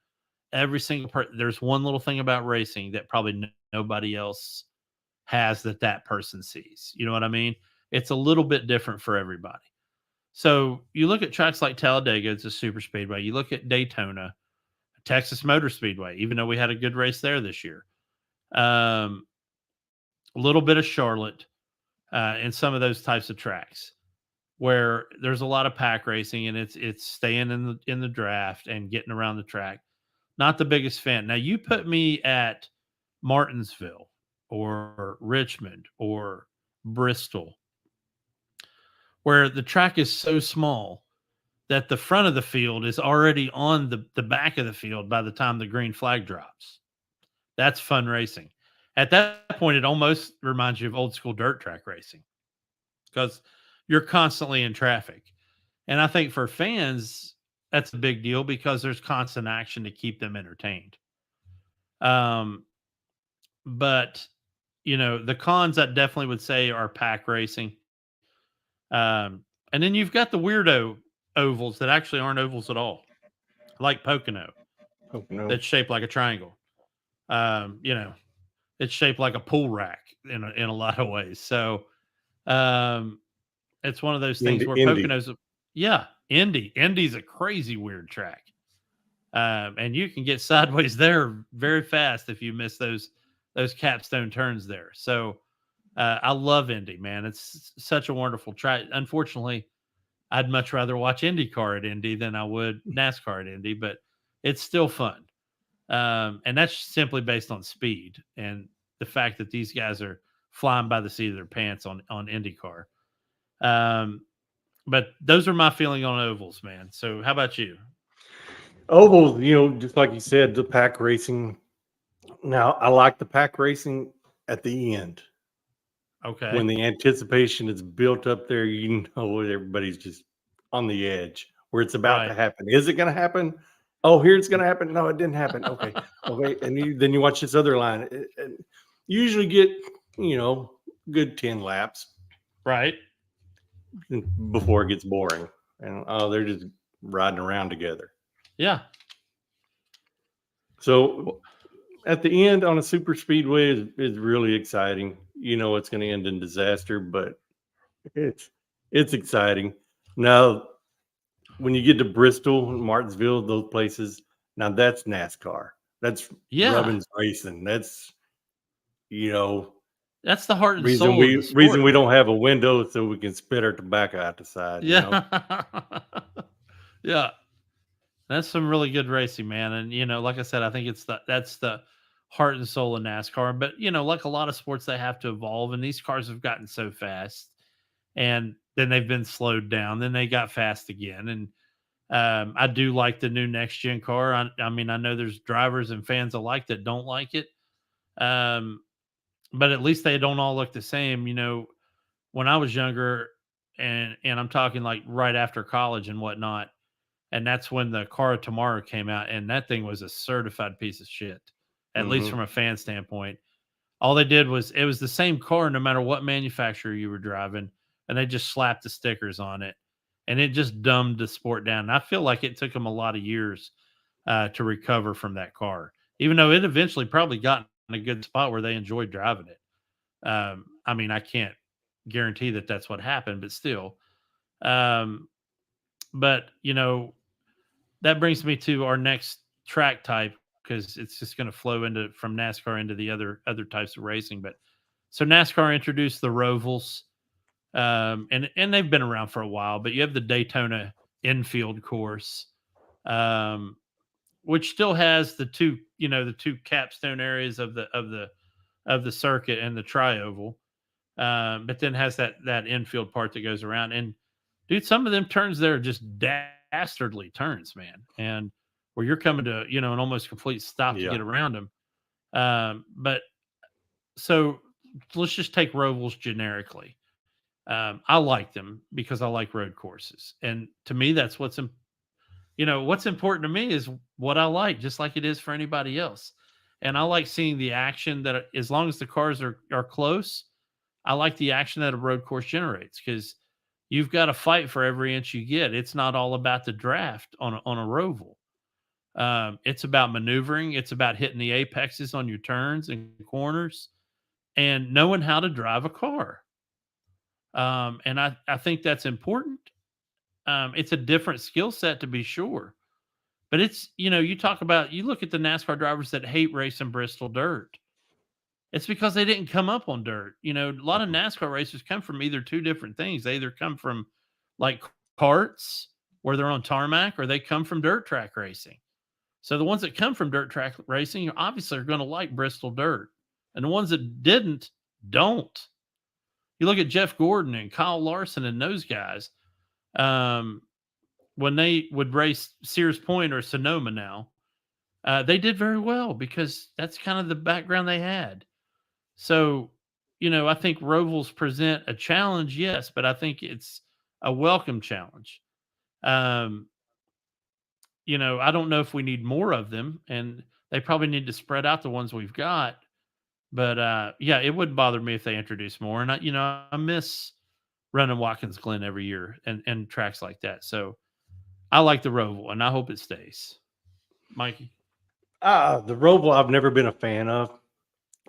every single person. There's one little thing about racing that probably nobody else has that person sees. You know what I mean? It's a little bit different for everybody. So you look at tracks like Talladega, it's a super speedway. You look at Daytona, Texas Motor Speedway, even though we had a good race there this year. A little bit of Charlotte and some of those types of tracks where there's a lot of pack racing and it's staying in the draft and getting around the track. Not the biggest fan. Now you put me at Martinsville or Richmond or Bristol, where the track is so small that the front of the field is already on the back of the field by the time the green flag drops. That's fun racing. At that point, it almost reminds you of old school dirt track racing because you're constantly in traffic. And I think for fans, that's a big deal because there's constant action to keep them entertained. But the cons I definitely would say are pack racing. And then you've got the weirdo ovals that actually aren't ovals at all, like Pocono, that's shaped like a triangle. It's shaped like a pool rack in a lot of ways. So it's one of those things where Pocono's, Indy's a crazy weird track. And you can get sideways there very fast if you miss those capstone turns there. So I love Indy, man. It's such a wonderful track. Unfortunately, I'd much rather watch IndyCar at Indy than I would NASCAR at Indy, but it's still fun. And that's simply based on speed and the fact that these guys are flying by the seat of their pants on IndyCar. But those are my feeling on ovals, man. So how about you? Ovals, just like you said, the pack racing. Now, I like the pack racing at the end. Okay. When the anticipation is built up there, everybody's just on the edge where it's about to happen. Is it going to happen? Oh, here it's going to happen. No, it didn't happen. Okay. Okay. And then you watch this other line. You usually get, good 10 laps. Right. Before it gets boring. And they're just riding around together. Yeah. So at the end on a super speedway is really exciting. It's going to end in disaster, but it's exciting. Now, when you get to Bristol, Martinsville, those places, now that's NASCAR. That's Robbins racing. That's that's the heart and reason soul. Reason we don't have a window so we can spit our tobacco out the side. Yeah. Yeah. That's some really good racing, man. And like I said, I think that's the heart and soul of NASCAR. But like a lot of sports, they have to evolve, and these cars have gotten so fast, and then they've been slowed down. Then they got fast again, and I do like the new next gen car. I mean, I know there's drivers and fans alike that don't like it, but at least they don't all look the same. When I was younger, and I'm talking like right after college and whatnot. And that's when the car of tomorrow came out, and that thing was a certified piece of shit, at least from a fan standpoint. All they did was it was the same car no matter what manufacturer you were driving, and they just slapped the stickers on it, and it just dumbed the sport down. And I feel like it took them a lot of years to recover from that car, even though it eventually probably got in a good spot where they enjoyed driving it. I mean, I can't guarantee that that's what happened, but still. Um, but that brings me to our next track type because it's just going to flow into from NASCAR into the other types of racing. But so NASCAR introduced the Rovals, and they've been around for a while. But you have the Daytona infield course, um, which still has the two capstone areas of the circuit and the tri-oval, but then has that infield part that goes around. And dude, some of them turns there are just dastardly turns, man, and where you're coming to an almost complete stop to Yeah. get around them. But so let's just take Rovals generically. I like them because I like road courses, and to me, that's what's important to me is what I like, just like it is for anybody else. And I like seeing the action that, as long as the cars are close, I like the action that a road course generates because you've got to fight for every inch you get. It's not all about the draft on a Roval. It's about maneuvering. It's about hitting the apexes on your turns and corners, and knowing how to drive a car. And I think that's important. It's a different skill set to be sure, but you look at the NASCAR drivers that hate racing Bristol dirt. It's because they didn't come up on dirt. A lot of NASCAR racers come from either two different things. They either come from like karts where they're on tarmac, or they come from dirt track racing. So the ones that come from dirt track racing obviously are going to like Bristol dirt, and the ones that didn't don't. You look at Jeff Gordon and Kyle Larson and those guys. When they would race Sears Point or Sonoma now, they did very well because that's kind of the background they had. So, I think Rovals present a challenge, yes, but I think it's a welcome challenge. Um, I don't know if we need more of them, and they probably need to spread out the ones we've got. But yeah, it wouldn't bother me if they introduce more. And I miss running Watkins Glen every year and tracks like that. So I like the Roval, and I hope it stays. Mikey. The Roval I've never been a fan of.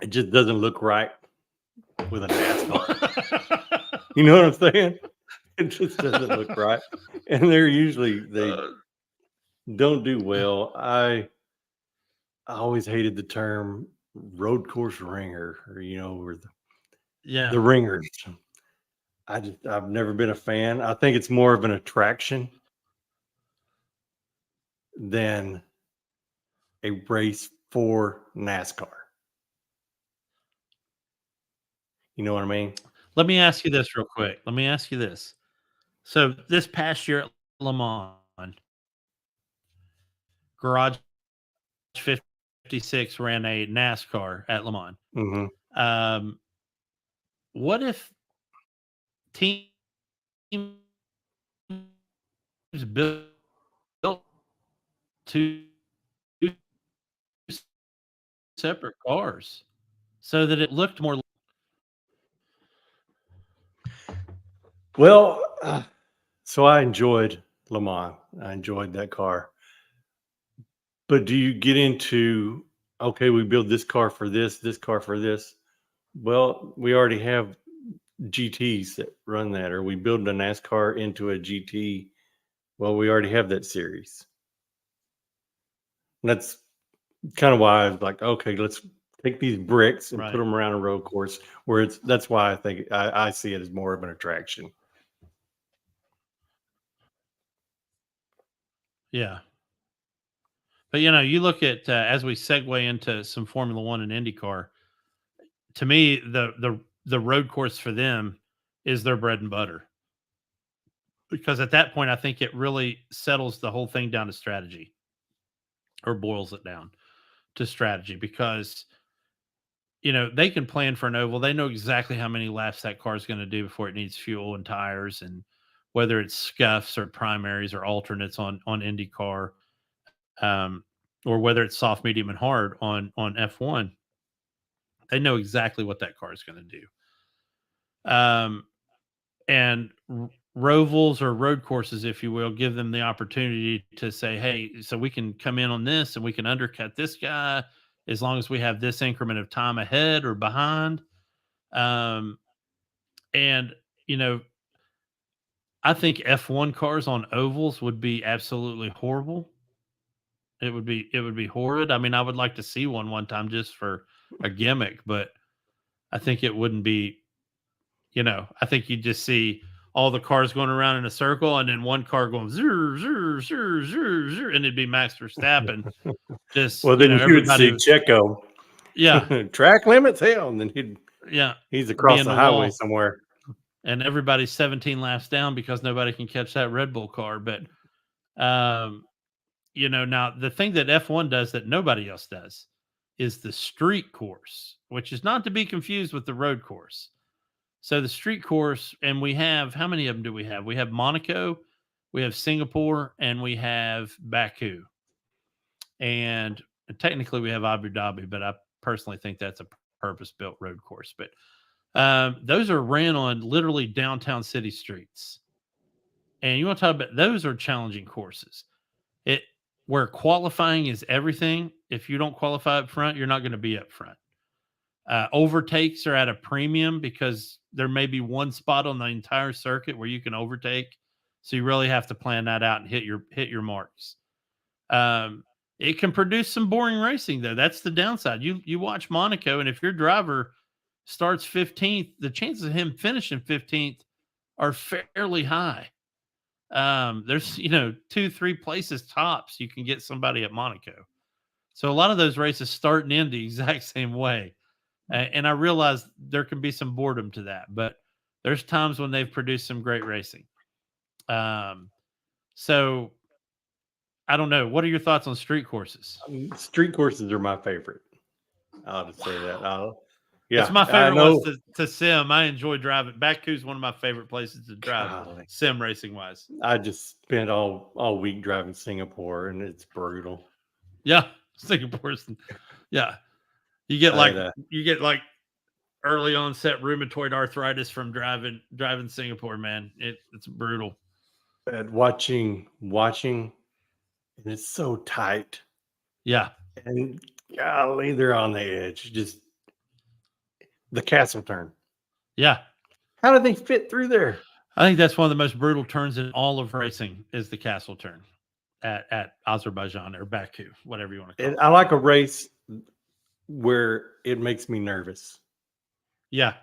It just doesn't look right with a NASCAR. You know what I'm saying? It just doesn't look right. And they don't do well. I always hated the term road course ringer, or the ringers. I've never been a fan. I think it's more of an attraction than a race for NASCAR. You know what I mean? Let me ask you this real quick. Let me ask you this. So this past year at Le Mans, Garage 56 ran a NASCAR at Le Mans. Mm-hmm. What if teams built two separate cars so that it looked more? Well, so I enjoyed Le Mans. I enjoyed that car. But do you get into, okay, we build this car for this car for this? Well, we already have GTs that run that, or we build a NASCAR into a GT. Well, we already have that series. And that's kind of why I was like, okay, let's take these bricks and put them around a road course where that's why I think I see it as more of an attraction. Yeah. But you look at as we segue into some Formula One and IndyCar. To me, the road course for them is their bread and butter, because at that point, I think it really settles the whole thing down to strategy, or boils it down to strategy, because they can plan for an oval. They know exactly how many laps that car is going to do before it needs fuel and tires, and whether it's scuffs or primaries or alternates on IndyCar. Or whether it's soft, medium, and hard on F1, they know exactly what that car is going to do. And Rovals, or road courses, if you will, give them the opportunity to say, hey, so we can come in on this and we can undercut this guy as long as we have this increment of time ahead or behind. Um, and you know, I think F1 cars on ovals would be absolutely horrible. It would be horrid. I mean, I would like to see one time just for a gimmick, but I think it wouldn't be. I think you just see all the cars going around in a circle, and then one car going zer zer zer zer zer, and it'd be Max Verstappen. Just Well, then you would everybody. see Checo. Yeah, Track limits, hell, and then yeah, he's be across in the the highway wall, somewhere. and everybody's 17 laps down because nobody can catch that Red Bull car. But um, now the thing that F1 does that nobody else does is the street course, which is not to be confused with the road course. So the street course, and we have, how many of them do we have? We have Monaco, we have Singapore, and we have Baku. And technically we have Abu Dhabi, but I personally think that's a purpose-built road course. But those are ran on literally downtown city streets. And you want to talk about, those are challenging courses. Where qualifying is everything. If you don't qualify up front, you're not going to be up front. Overtakes are at a premium because there may be one spot on the entire circuit where you can overtake. So you really have to plan that out and hit your marks. It can produce some boring racing though. That's the downside. You watch Monaco, and if your driver starts 15th, the chances of him finishing 15th are fairly high. There's 2-3 places tops you can get somebody at Monaco. So a lot of those races start and end the exact same way. And I realize there can be some boredom to that, but there's times when they've produced some great racing. So I don't know. What are your thoughts on street courses? Street courses are my favorite. I'll just say that. Yeah, it's my favorite ones to sim. I enjoy driving. Baku's one of my favorite places to drive, sim racing wise. I just spent all week driving Singapore, and it's brutal. Yeah, Singapore's. Yeah, you get like early onset rheumatoid arthritis from driving Singapore. Man, it's brutal. And watching, and it's so tight. Yeah, and golly, they're on the edge. Just the castle turn. Yeah. How do they fit through there? I think that's one of the most brutal turns in all of racing is the castle turn at Azerbaijan or Baku, whatever you want to call it. I like a race where it makes me nervous. Yeah.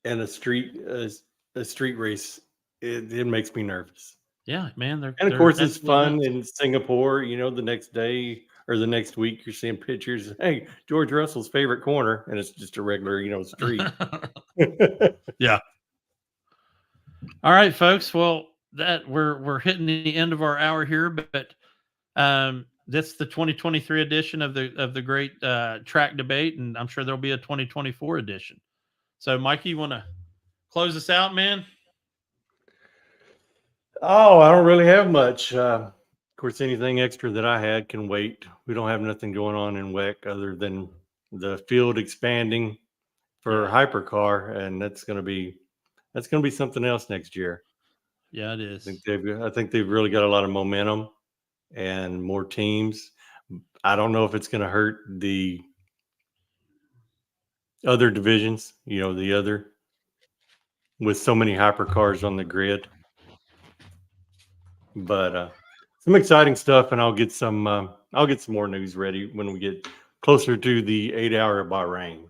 And a street race, it makes me nervous. Yeah, man. And of course, it's fun in Singapore. The next day or the next week, you're seeing pictures. Hey, George Russell's favorite corner, and it's just a regular, street. Yeah. All right, folks. Well, that we're hitting the end of our hour here, but that's the 2023 edition of the great track debate, and I'm sure there'll be a 2024 edition. So, Mikey, you want to close us out, man? Oh, I don't really have much. Of course, anything extra that I had can wait. We don't have nothing going on in WEC other than the field expanding for hypercar, and that's going to be something else next year. Yeah, it is. I think they've really got a lot of momentum and more teams. I don't know if it's going to hurt the other divisions, with so many hypercars on the grid. But some exciting stuff, and I'll get some more news ready when we get closer to the 8-hour of Bahrain.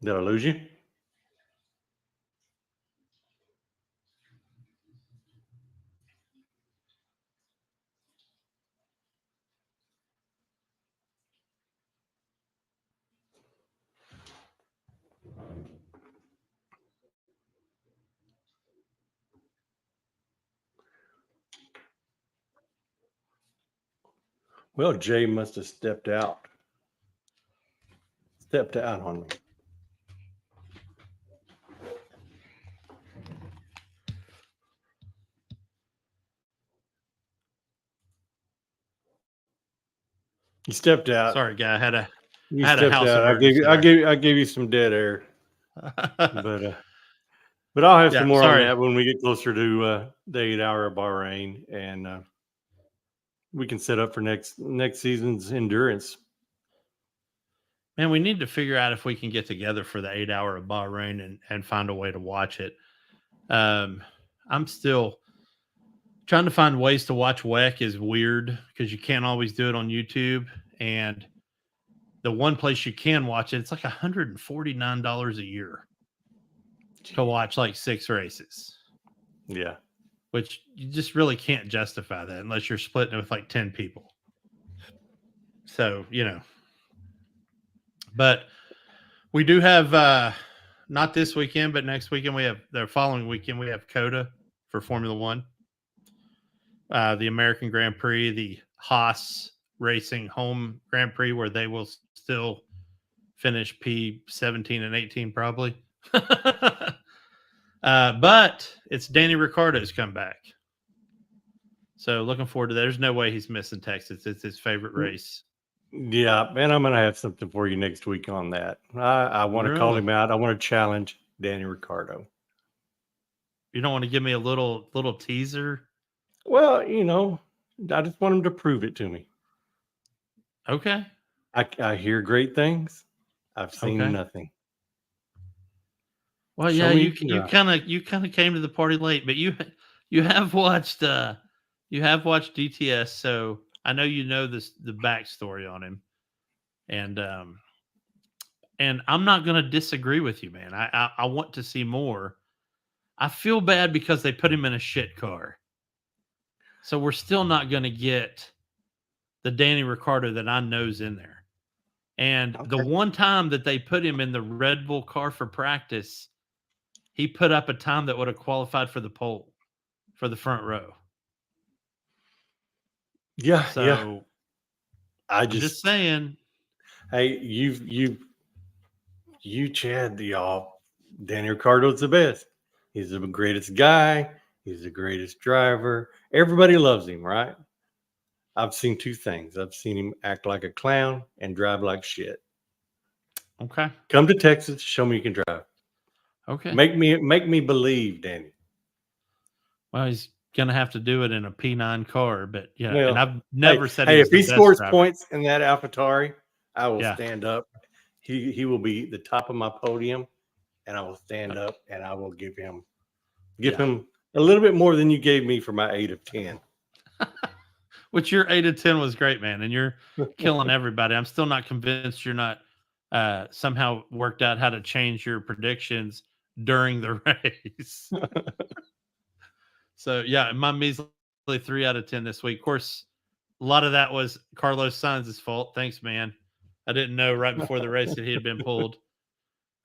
Did I lose you? Well, Jay must have stepped out on me. He stepped out. Sorry, guy. I You I had a stepped house out. emergency. I gave you some dead air, but I'll have some Yeah, more on sorry. that when we get closer to the 8 hour of Bahrain, and we can set up for next season's endurance. Man, we need to figure out if we can get together for the 8 hour of Bahrain and find a way to watch it. I'm still trying to find ways to watch WEC is weird because you can't always do it on YouTube. And the one place you can watch it, it's like $149 a year to watch like 6 races, Yeah. which you just really can't justify that unless you're splitting it with like 10 people. So, but we do have, not this weekend, but next weekend the following weekend we have COTA for Formula One, the American Grand Prix, the Haas Racing Home Grand Prix, where they will still finish P17 and 18 probably. But it's Danny Ricciardo's comeback. So looking forward to that. There's no way he's missing Texas. It's his favorite race. Yeah, and I'm gonna have something for you next week on that. I want to call Really? him out. I want to challenge Danny Ricciardo. You don't want to give me a little teaser? Well, I just want him to prove it to me. Okay. I hear great things. I've seen Okay. nothing. Well, Show yeah, me you kind of came to the party late, but you have watched DTS, so I know the backstory on him, and I'm not going to disagree with you, man. I want to see more. I feel bad because they put him in a shit car, so we're still not going to get the Danny Ricciardo that I know's in there. And the Okay. one time that they put him in the Red Bull car for practice, he put up a time that would have qualified for the pole for the front row. Yeah, yeah. So I'm I'm just saying. Hey, you Chad, y'all. Danny Ricciardo's the best. He's the greatest guy. He's the greatest driver. Everybody loves him, right? I've seen two things. I've seen him act like a clown and drive like shit. Okay. Come to Texas, show me you can drive. Okay. Make me believe, Danny. Well, he's gonna have to do it in a P9 car, but yeah. Well, And I've never said hey, he was if the he best scores driver. points in that AlphaTauri, I will Yeah. stand up. He will be the top of my podium, and I will stand up and I will give him a little bit more than you gave me for my 8 of 10. Which your 8 of 10 was great, man, and you're killing everybody. I'm still not convinced you're not somehow worked out how to change your predictions during the race. So yeah, my measly 3 out of 10 this week. Of course, a lot of that was Carlos Sainz's fault. Thanks, man. I didn't know right before the race that he had been pulled.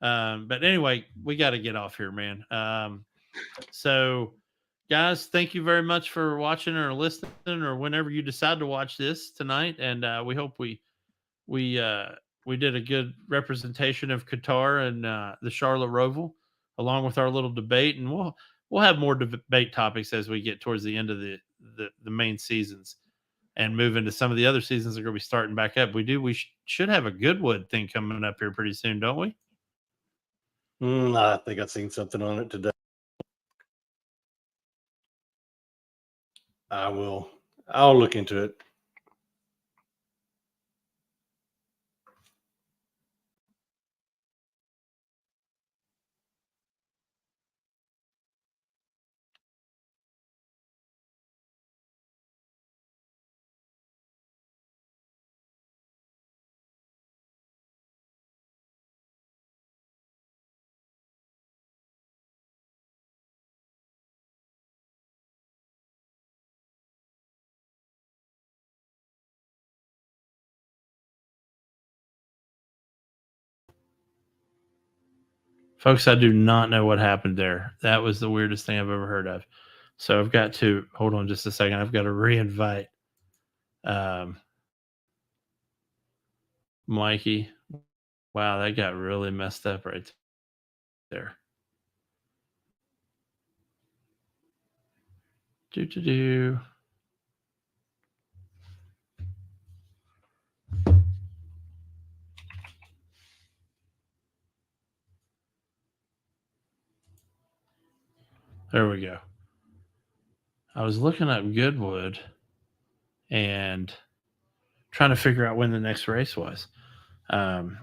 But anyway, we got to get off here, man. So guys, thank you very much for watching or listening or whenever you decide to watch this tonight. And we hope we did a good representation of Qatar and the Charlotte Roval, along with our little debate. And we'll have more debate topics as we get towards the end of the main seasons and move into some of the other seasons that are going to be starting back up. We should have a Goodwood thing coming up here pretty soon, don't we? I think I've seen something on it today. I'll look into it. Folks, I do not know what happened there. That was the weirdest thing I've ever heard of. So I've got to hold on just a second. I've got to reinvite Mikey. Wow, that got really messed up right there. Do. There we go. I was looking up Goodwood and trying to figure out when the next race was. And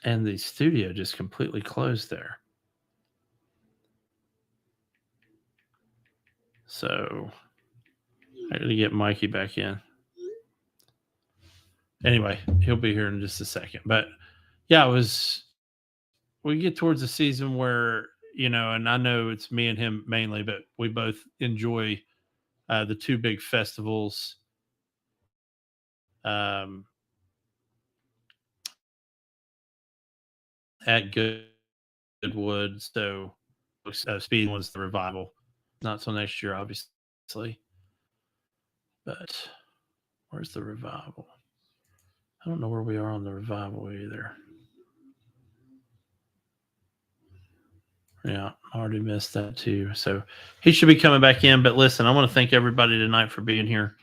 the studio just completely closed there. So I got to get Mikey back in. Anyway, he'll be here in just a second. But yeah, we get towards the season where, and I know it's me and him mainly, but we both enjoy the two big festivals. At Goodwood. So Speed was the Revival. Not till next year, obviously. But where's the Revival? I don't know where we are on the Revival either. Yeah, I already missed that too. So he should be coming back in. But listen, I want to thank everybody tonight for being here.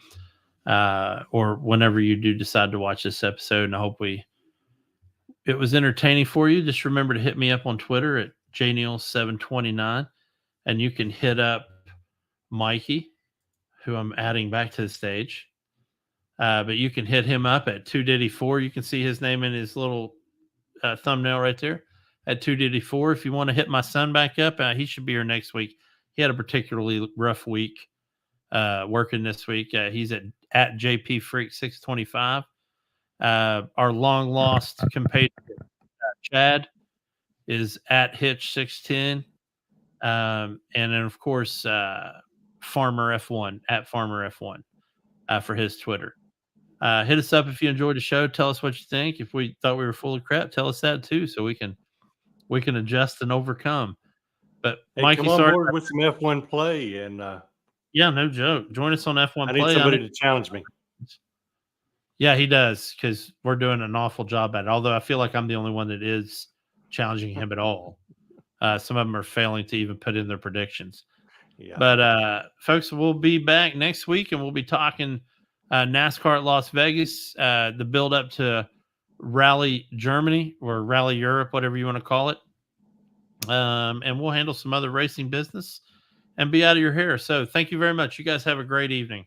Or whenever you do decide to watch this episode. And I hope it was entertaining for you. Just remember to hit me up on Twitter at jneil729. And you can hit up Mikey, who I'm adding back to the stage. But you can hit him up at 2Diddy4. You can see his name in his little thumbnail right there at 2Diddy4. If you want to hit my son back up, he should be here next week. He had a particularly rough week working this week. He's at JPFreak625. Our long lost compatriot Chad is at Hitch610. And then, of course, Farmer F1 at Farmer F1 for his Twitter. Hit us up if you enjoyed the show. Tell us what you think. If we thought we were full of crap, tell us that too, so we can adjust and overcome. But Hey, Mikey, come on sorry, board with some F1 play, and yeah, no joke. Join us on F1 I need Play. somebody to challenge me. Yeah, he does, because we're doing an awful job at it. Although I feel like I'm the only one that is challenging him at all. Some of them are failing to even put in their predictions. Yeah. But folks, we'll be back next week, and we'll be talking NASCAR at Las Vegas, the build up to Rally Germany or Rally Europe, whatever you want to call it. And we'll handle some other racing business and be out of your hair. So thank you very much. You guys have a great evening.